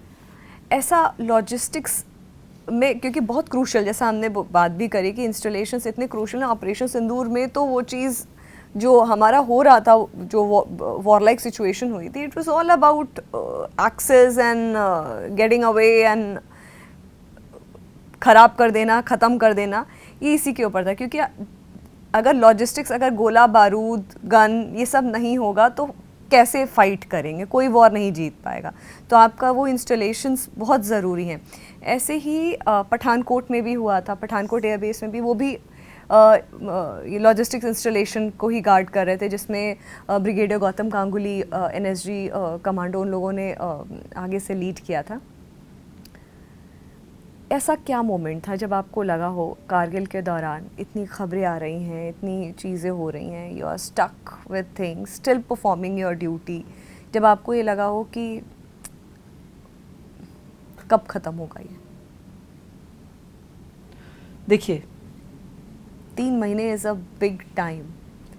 ऐसा लॉजिस्टिक्स में, क्योंकि बहुत क्रूशल, जैसा हमने बात भी करी कि इंस्टॉलेशंस इतने क्रूशल हैं। ऑपरेशन सिंदूर में तो वो चीज़ जो हमारा हो रहा था, जो वॉर लाइक सिचुएशन हुई थी, it was all about access and getting away and ख़राब कर देना, ख़त्म कर देना, ये इसी के ऊपर था। क्योंकि अगर लॉजिस्टिक्स, अगर गोला बारूद, गन, ये सब नहीं होगा तो कैसे फाइट करेंगे, कोई वॉर नहीं जीत पाएगा। तो आपका वो इंस्टॉलेशंस बहुत ज़रूरी हैं। ऐसे ही पठानकोट में भी हुआ था, पठानकोट एयरबेस में भी, वो भी ये लॉजिस्टिक्स इंस्टॉलेशन को ही गार्ड कर रहे थे, जिसमें brigadier Gautam Ganguly NSG commando उन लोगों ने आगे से लीड किया था। ऐसा क्या मोमेंट था जब आपको लगा हो कारगिल के दौरान इतनी खबरें आ रही हैं, इतनी चीज़ें हो रही हैं, you are stuck with things, still performing your duty, जब आपको ये लगा हो कि कब ख़त्म होगा ये? देखिए 3 महीने इज़ अ बिग टाइम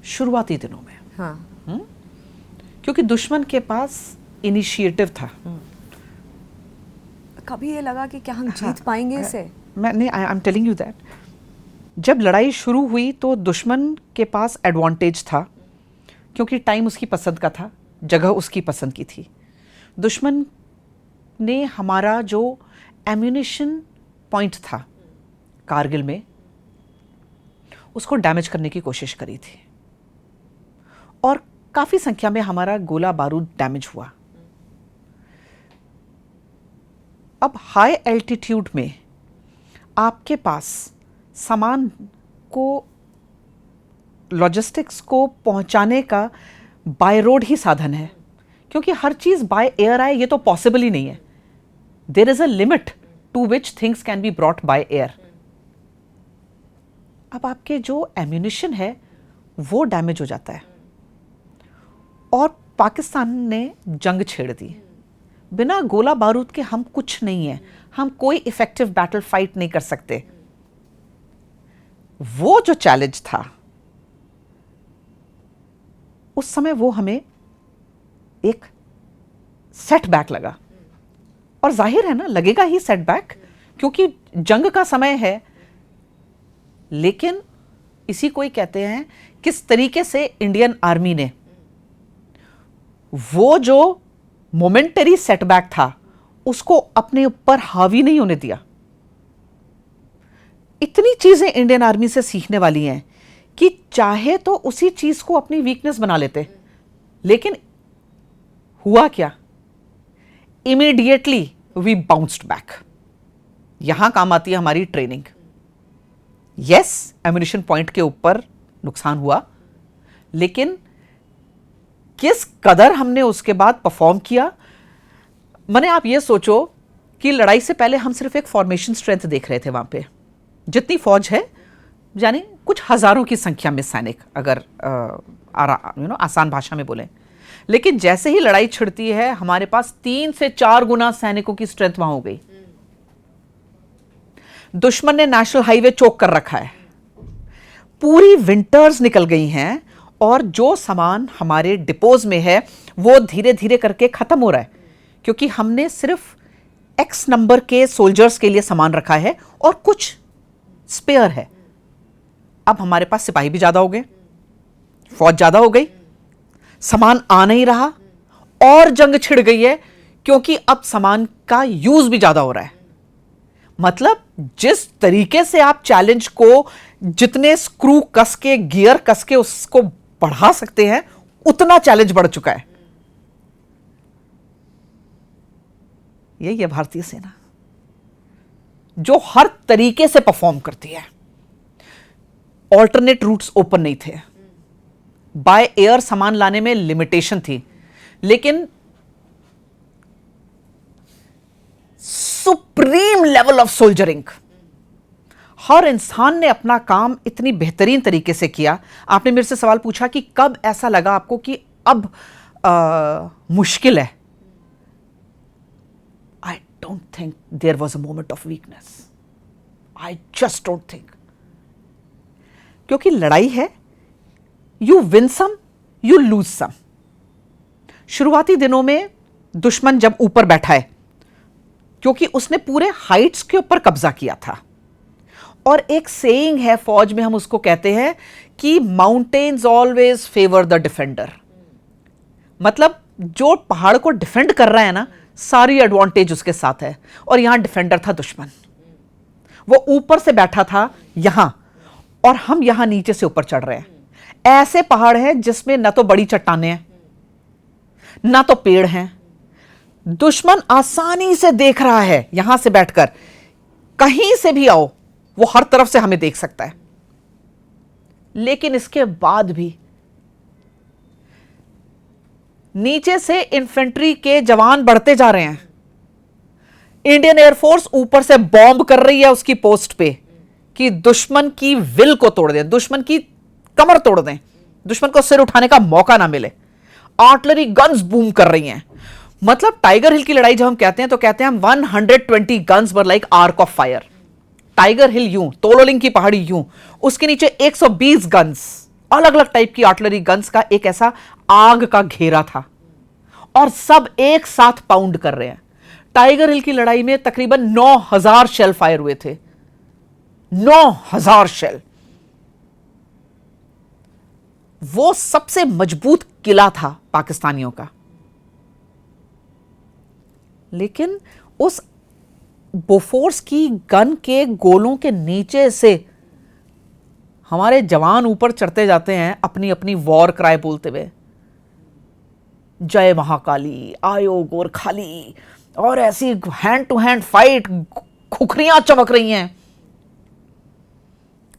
शुरुआती दिनों में। हाँ। क्योंकि दुश्मन के पास इनिशिएटिव था। कभी ये लगा कि क्या हम जीत पाएंगे इसे? मैं I am telling you that जब लड़ाई शुरू हुई तो दुश्मन के पास एडवांटेज था, क्योंकि टाइम उसकी पसंद का था, जगह उसकी पसंद की थी। दुश्मन ने हमारा जो एम्यूनिशन पॉइंट था कारगिल में, उसको डैमेज करने की कोशिश करी थी, और काफ़ी संख्या में हमारा गोला बारूद डैमेज हुआ। अब हाई एल्टीट्यूड में आपके पास सामान को, लॉजिस्टिक्स को पहुंचाने का बाय रोड ही साधन है, क्योंकि हर चीज़ बाय एयर आए ये तो पॉसिबल ही नहीं है। There is a limit to which things can be brought by air. अब आपके जो एम्यूनिशन है वो डैमेज हो जाता है, और पाकिस्तान ने जंग छेड़ दी। बिना गोला बारूद के हम कुछ नहीं है, हम कोई इफेक्टिव बैटल फाइट नहीं कर सकते। वो जो चैलेंज था उस समय, वो हमें एक सेटबैक लगा, और जाहिर है ना, लगेगा ही सेटबैक, क्योंकि जंग का समय है। लेकिन इसी को ही कहते हैं किस तरीके से इंडियन आर्मी ने वो जो मोमेंटरी सेटबैक था उसको अपने ऊपर हावी नहीं होने दिया। इतनी चीजें इंडियन आर्मी से सीखने वाली हैं कि चाहे तो उसी चीज को अपनी वीकनेस बना लेते। लेकिन हुआ क्या? Immediately we bounced back. यहां काम आती है हमारी ट्रेनिंग। यस, एम्यूनिशन पॉइंट के ऊपर नुकसान हुआ, लेकिन किस कदर हमने उसके बाद परफॉर्म किया। मैंने, आप ये सोचो कि लड़ाई से पहले हम सिर्फ एक फॉर्मेशन स्ट्रेंथ देख रहे थे वहां पे, जितनी फौज है, यानी कुछ हजारों की संख्या में सैनिक, अगर आसान भाषा में बोलें। लेकिन जैसे ही लड़ाई छिड़ती है, हमारे पास 3 से 4 गुना सैनिकों की स्ट्रेंथ वहां हो गई। दुश्मन ने नेशनल हाईवे चोक कर रखा है, पूरी विंटर्स निकल गई हैं, और जो सामान हमारे डिपोज में है वो धीरे धीरे करके खत्म हो रहा है, क्योंकि हमने सिर्फ एक्स नंबर के सोल्जर्स के लिए सामान रखा है और कुछ स्पेयर है। अब हमारे पास सिपाही भी ज्यादा हो गए, फौज ज्यादा हो गई, सामान आ नहीं रहा, और जंग छिड़ गई है, क्योंकि अब सामान का यूज भी ज्यादा हो रहा है। मतलब जिस तरीके से आप चैलेंज को, जितने स्क्रू कस के, गियर कस के उसको बढ़ा सकते हैं, उतना चैलेंज बढ़ चुका है। यही है भारतीय सेना, जो हर तरीके से परफॉर्म करती है। ऑल्टरनेट रूट्स ओपन नहीं थे, बाय एयर सामान लाने में लिमिटेशन थी, लेकिन सुप्रीम लेवल ऑफ सोल्जरिंग, हर इंसान ने अपना काम इतनी बेहतरीन तरीके से किया। आपने मेरे से सवाल पूछा कि कब ऐसा लगा आपको कि अब मुश्किल है। I don't think there was a moment of weakness, I just don't think. क्योंकि लड़ाई है, you win some, you lose some. शुरुआती दिनों में दुश्मन जब ऊपर बैठा है, क्योंकि उसने पूरे हाइट्स के ऊपर कब्जा किया था, और एक सेइंग है फौज में, हम उसको कहते हैं कि mountains always favour the defender. मतलब जो पहाड़ को डिफेंड कर रहा है ना, सारी एडवांटेज उसके साथ है, और यहां डिफेंडर था दुश्मन। वो ऊपर से बैठा था यहां, और हम यहां नीचे से ऊपर चढ़ रहे हैं। ऐसे पहाड़ हैं जिसमें ना तो बड़ी चट्टानें हैं, ना तो पेड़ हैं। दुश्मन आसानी से देख रहा है यहां से बैठकर, कहीं से भी आओ वो हर तरफ से हमें देख सकता है। लेकिन इसके बाद भी नीचे से इन्फेंट्री के जवान बढ़ते जा रहे हैं। इंडियन एयरफोर्स ऊपर से बॉम्ब कर रही है उसकी पोस्ट पे, कि दुश्मन की विल को तोड़ दें, दुश्मन की कमर तोड़ दें, दुश्मन को सिर उठाने का मौका ना मिले। आर्टिलरी गन्स बूम कर रही हैं। मतलब टाइगर हिल की लड़ाई जब हम कहते हैं, तो कहते हैं हम 120 guns were like arc of fire. Tiger Hill यूं, तोलोलिंग की पहाड़ी यूं, उसके नीचे 120 गन्स, अलग अलग टाइप की आर्टिलरी गन्स का एक ऐसा आग का घेरा था, और सब एक साथ पाउंड कर रहे हैं। टाइगर हिल की लड़ाई में तकरीबन 9000 शेल फायर हुए थे, 9000 शेल। वो सबसे मजबूत किला था पाकिस्तानियों का। लेकिन उस बोफोर्स की गन के गोलों के नीचे से हमारे जवान ऊपर चढ़ते जाते हैं, अपनी अपनी वॉर क्राई बोलते हुए, जय महाकाली, आयो गोरखाली, और ऐसी हैंड टू हैंड फाइट, खुखरियां चमक रही हैं।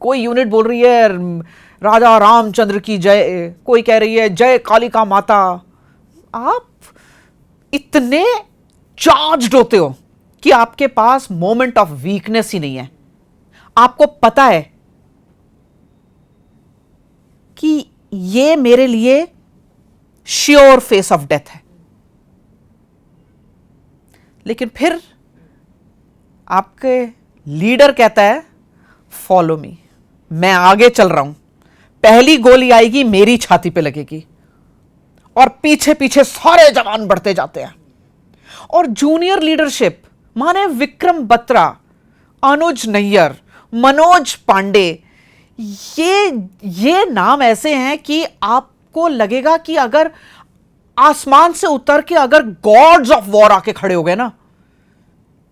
कोई यूनिट बोल रही है राजा रामचंद्र की जय, कोई कह रही है जय कालिका माता। आप इतने चार्ज्ड होते हो कि आपके पास मोमेंट ऑफ वीकनेस ही नहीं है। आपको पता है कि ये मेरे लिए श्योर फेस ऑफ डेथ है, लेकिन फिर आपके लीडर कहता है फॉलो मी, मैं आगे चल रहा हूं, पहली गोली आएगी मेरी छाती पे लगेगी, और पीछे पीछे सारे जवान बढ़ते जाते हैं। और जूनियर लीडरशिप माने विक्रम बत्रा, अनुज नैयर, मनोज पांडे, ये नाम ऐसे हैं कि आपको लगेगा कि अगर आसमान से उतर के अगर गॉड्स ऑफ वॉर आके खड़े हो गए ना,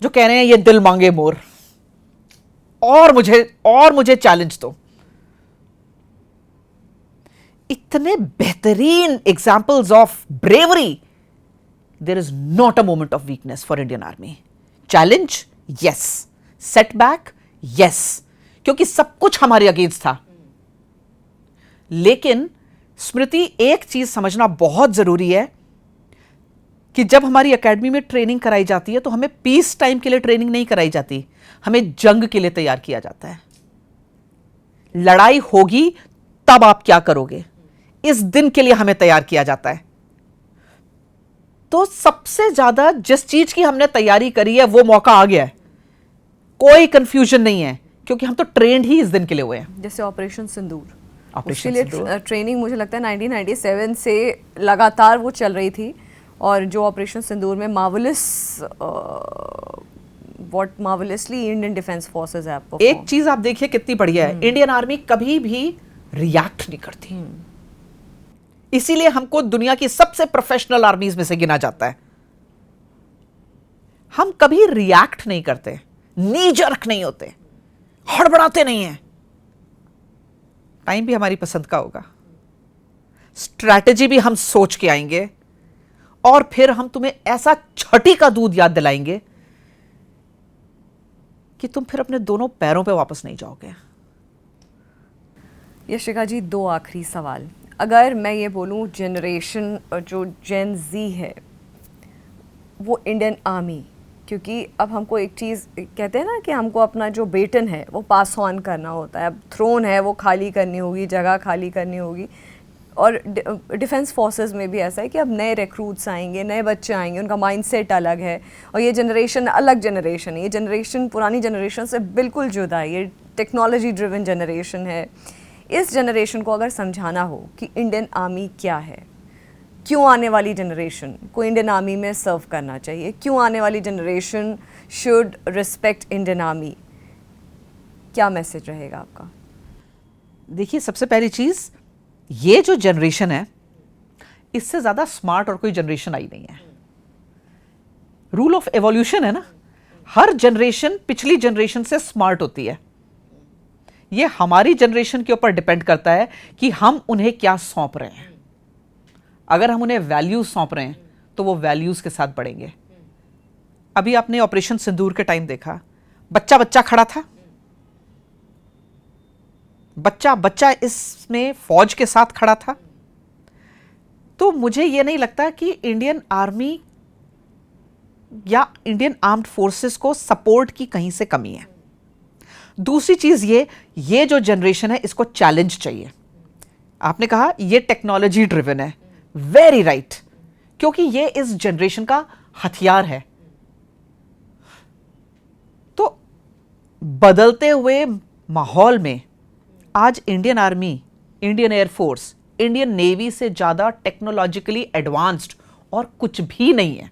जो कह रहे हैं ये दिल मांगे मोर, और मुझे चैलेंज दो। इतने बेहतरीन examples of bravery, there is not a moment of weakness for Indian army. Challenge yes, setback yes, क्योंकि सब कुछ हमारे अगेंस्ट था. लेकिन स्मृति, एक चीज समझना बहुत जरूरी है कि जब हमारी एकेडमी में ट्रेनिंग कराई जाती है तो हमें पीस टाइम के लिए ट्रेनिंग नहीं कराई जाती, हमें जंग के लिए तैयार किया जाता है. लड़ाई होगी तब आप क्या करोगे, इस दिन के लिए हमें तैयार किया जाता है. तो सबसे ज्यादा जिस चीज की हमने तैयारी करी है वो मौका आ गया है, कोई कंफ्यूजन नहीं है, क्योंकि हम तो ट्रेंड ही इस दिन के लिए हुए हैं. जैसे ऑपरेशन सिंदूर, उसके ऑपरेशन लिए ट्रेनिंग मुझे लगता है 1997 से लगातार वो चल रही थी. और जो ऑपरेशन सिंदूर में मार्वलसली इंडियन डिफेंस फोर्सेस है. एक चीज आप देखिए कितनी बढ़िया है, इंडियन आर्मी कभी भी रिएक्ट नहीं करती. इसीलिए हमको दुनिया की सबसे प्रोफेशनल आर्मीज में से गिना जाता है. हम कभी रिएक्ट नहीं करते, नी जर्क नहीं होते, हड़बड़ाते नहीं हैं. टाइम भी हमारी पसंद का होगा, स्ट्रैटेजी भी हम सोच के आएंगे, और फिर हम तुम्हें ऐसा छठी का दूध याद दिलाएंगे कि तुम फिर अपने दोनों पैरों पे वापस नहीं जाओगे. यशिका जी, दो आखिरी सवाल. अगर मैं ये बोलूँ जनरेशन जो जेन ज़ी है वो इंडियन आर्मी, क्योंकि अब हमको एक चीज़ कहते हैं ना कि हमको अपना जो बेटन है वो पास ऑन करना होता है. अब थ्रोन है वो खाली करनी होगी, जगह खाली करनी होगी. और डिफेंस फोर्सेस में भी ऐसा है कि अब नए रिक्रूट्स आएंगे, नए बच्चे आएंगे, उनका माइंडसेट अलग है. और ये जनरेशन अलग जनरेशन है, ये जनरेशन पुरानी जनरेशन से बिल्कुल जुदा है, ये टेक्नोलॉजी ड्रिवन जनरेशन है. इस जनरेशन को अगर समझाना हो कि इंडियन आर्मी क्या है, क्यों आने वाली जनरेशन को इंडियन आर्मी में सर्व करना चाहिए, क्यों आने वाली generation should respect Indian army, क्या मैसेज रहेगा आपका? देखिए, सबसे पहली चीज, ये जो जनरेशन है इससे ज्यादा स्मार्ट और कोई जनरेशन आई नहीं है. रूल ऑफ एवोल्यूशन है ना, हर जनरेशन पिछली जनरेशन से स्मार्ट होती है. ये हमारी जनरेशन के ऊपर डिपेंड करता है कि हम उन्हें क्या सौंप रहे हैं. अगर हम उन्हें वैल्यूज सौंप रहे हैं तो वो वैल्यूज के साथ बढ़ेंगे. अभी आपने ऑपरेशन सिंदूर के टाइम देखा, बच्चा बच्चा खड़ा था, बच्चा बच्चा इसमें फौज के साथ खड़ा था. तो मुझे यह नहीं लगता कि इंडियन आर्मी या इंडियन आर्म्ड फोर्सेस को सपोर्ट की कहीं से कमी है. दूसरी चीज, ये जो जनरेशन है इसको चैलेंज चाहिए. आपने कहा ये टेक्नोलॉजी ड्रिवन है, वेरी राइट, क्योंकि ये इस जनरेशन का हथियार है. तो बदलते हुए माहौल में आज Indian army, Indian air force, Indian navy से ज्यादा टेक्नोलॉजिकली एडवांस्ड और कुछ भी नहीं है.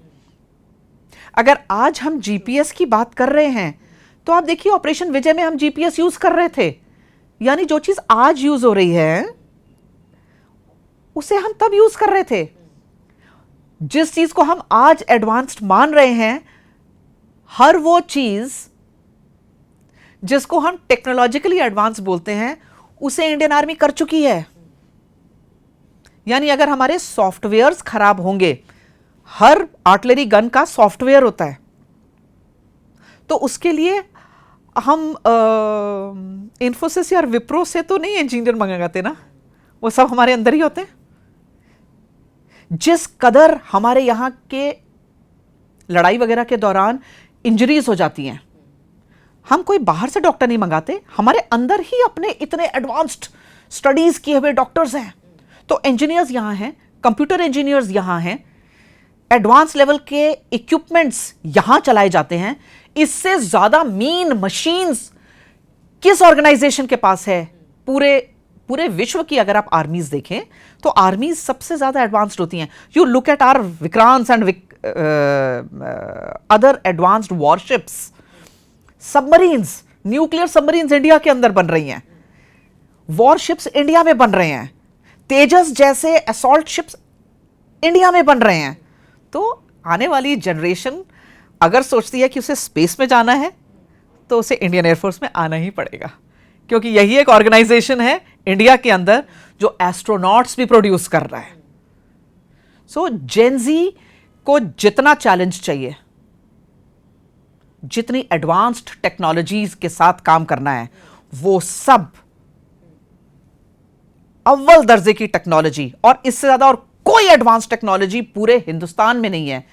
अगर आज हम जीपीएस की बात कर रहे हैं तो आप देखिए ऑपरेशन विजय में हम जीपीएस यूज कर रहे थे. यानी जो चीज आज यूज हो रही है उसे हम तब यूज कर रहे थे. जिस चीज को हम आज एडवांस्ड मान रहे हैं, हर वो चीज जिसको हम टेक्नोलॉजिकली एडवांस बोलते हैं उसे इंडियन आर्मी कर चुकी है. यानी अगर हमारे सॉफ्टवेयर्स खराब होंगे, हर आर्टिलरी गन का सॉफ्टवेयर होता है, तो उसके लिए हम इन्फोसिस या विप्रो से तो नहीं इंजीनियर मंगाते ना, वो सब हमारे अंदर ही होते हैं. जिस कदर हमारे यहां के लड़ाई वगैरह के दौरान इंजरीज हो जाती हैं, हम कोई बाहर से डॉक्टर नहीं मंगाते, हमारे अंदर ही अपने इतने एडवांस्ड स्टडीज किए हुए डॉक्टर्स हैं. तो इंजीनियर्स यहां हैं, कंप्यूटर इंजीनियर्स यहां हैं, एडवांस लेवल के इक्विपमेंट्स यहां चलाए जाते हैं. इससे ज्यादा मीन मशीन्स किस ऑर्गेनाइजेशन के पास है? पूरे विश्व की अगर आप आर्मीज देखें तो आर्मीज सबसे ज्यादा एडवांस्ड होती हैं. You look at our Vikrant and other advanced warships, submarines, nuclear submarines India के अंदर बन रही हैं, वॉरशिप्स इंडिया में बन रहे हैं, तेजस जैसे असॉल्ट शिप्स इंडिया में बन रहे हैं. तो आने वाली जनरेशन अगर सोचती है कि उसे स्पेस में जाना है तो उसे इंडियन एयरफोर्स में आना ही पड़ेगा, क्योंकि यही एक ऑर्गेनाइजेशन है इंडिया के अंदर जो एस्ट्रोनॉट्स भी प्रोड्यूस कर रहा है। सो जेनजी को जितना चैलेंज चाहिए, जितनी एडवांस्ड टेक्नोलॉजीज के साथ काम करना है, वो सब अव्वल दर्जे की टेक्नोलॉजी, और इससे ज्यादा और कोई एडवांस टेक्नोलॉजी पूरे हिंदुस्तान में नहीं है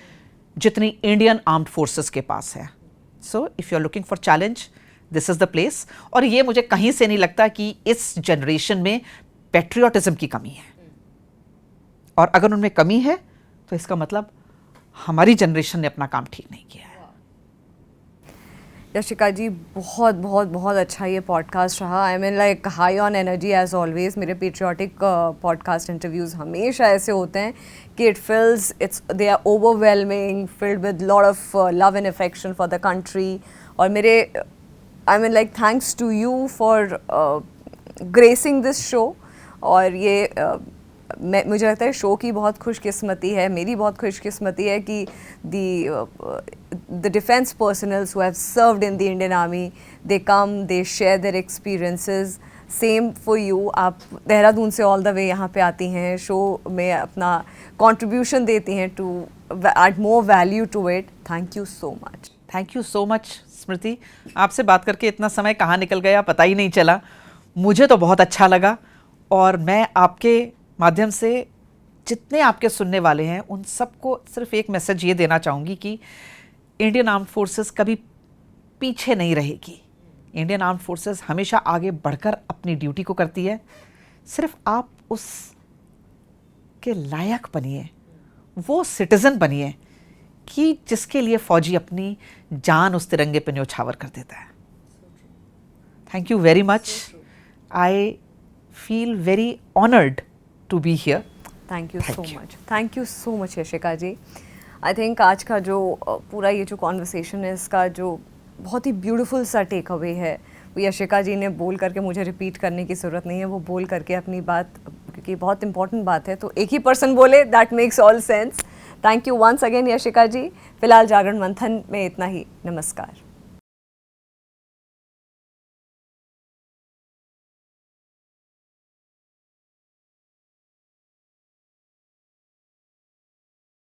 जितनी इंडियन आर्म्ड फोर्सेस के पास है। So if you are looking for challenge, this is the place. और ये मुझे कहीं से नहीं लगता कि इस जनरेशन में पेट्रियोटिज्म की कमी है, और अगर उनमें कमी है तो इसका मतलब हमारी जनरेशन ने अपना काम ठीक नहीं किया है। यशिका जी, बहुत बहुत बहुत अच्छा ये पॉडकास्ट रहा। I mean like high on energy as always. मेरे पेट्रियाटिक पॉडकास्ट इंटरव्यूज़ हमेशा ऐसे होते हैं कि they are overwhelming, filled with lot of love and affection for the country. और मेरे I mean like thanks to you for gracing this show. और ये मुझे लगता है शो की बहुत खुशकिस्मती है, मेरी बहुत खुशकिस्मती है कि the defense personnel who have served in the Indian Army, they come, they share their experiences. Same for you, आप देहरादून से all the way यहाँ पे आती हैं, शो में अपना contribution देती हैं to add more value to it. Thank you so much. Thank you so much Smriti, आपसे बात करके इतना समय कहाँ निकल गया पता ही नहीं चला। मुझे तो बहुत अच्छा लगा, और मैं आपके माध्यम से जितने आपके सुनने वाले हैं उन सबको सिर्फ एक मैसेज ये देना चाहूँगी कि इंडियन आर्म्ड फोर्सेस कभी पीछे नहीं रहेगी। इंडियन आर्म्ड फोर्सेस हमेशा आगे बढ़कर अपनी ड्यूटी को करती है। सिर्फ आप उस के लायक बनिए, वो सिटीज़न बनिए कि जिसके लिए फौजी अपनी जान उस तिरंगे पे न्योछावर कर देता है। Thank you very much. I feel very honoured to be here. Thank you so much, thank you so much Yashika ji. I think आज का जो पूरा ये जो कॉन्वर्सेशन है, इसका जो बहुत ही ब्यूटीफुल सा टेक अवे है, वो यशिका जी ने बोल करके, मुझे रिपीट करने की ज़रूरत नहीं है, वो बोल करके अपनी बात, क्योंकि बहुत इंपॉर्टेंट बात है तो एक ही पर्सन बोले, that makes all sense. Thank you once again Yashika ji. फिलहाल जागरण मंथन में इतना ही। नमस्कार।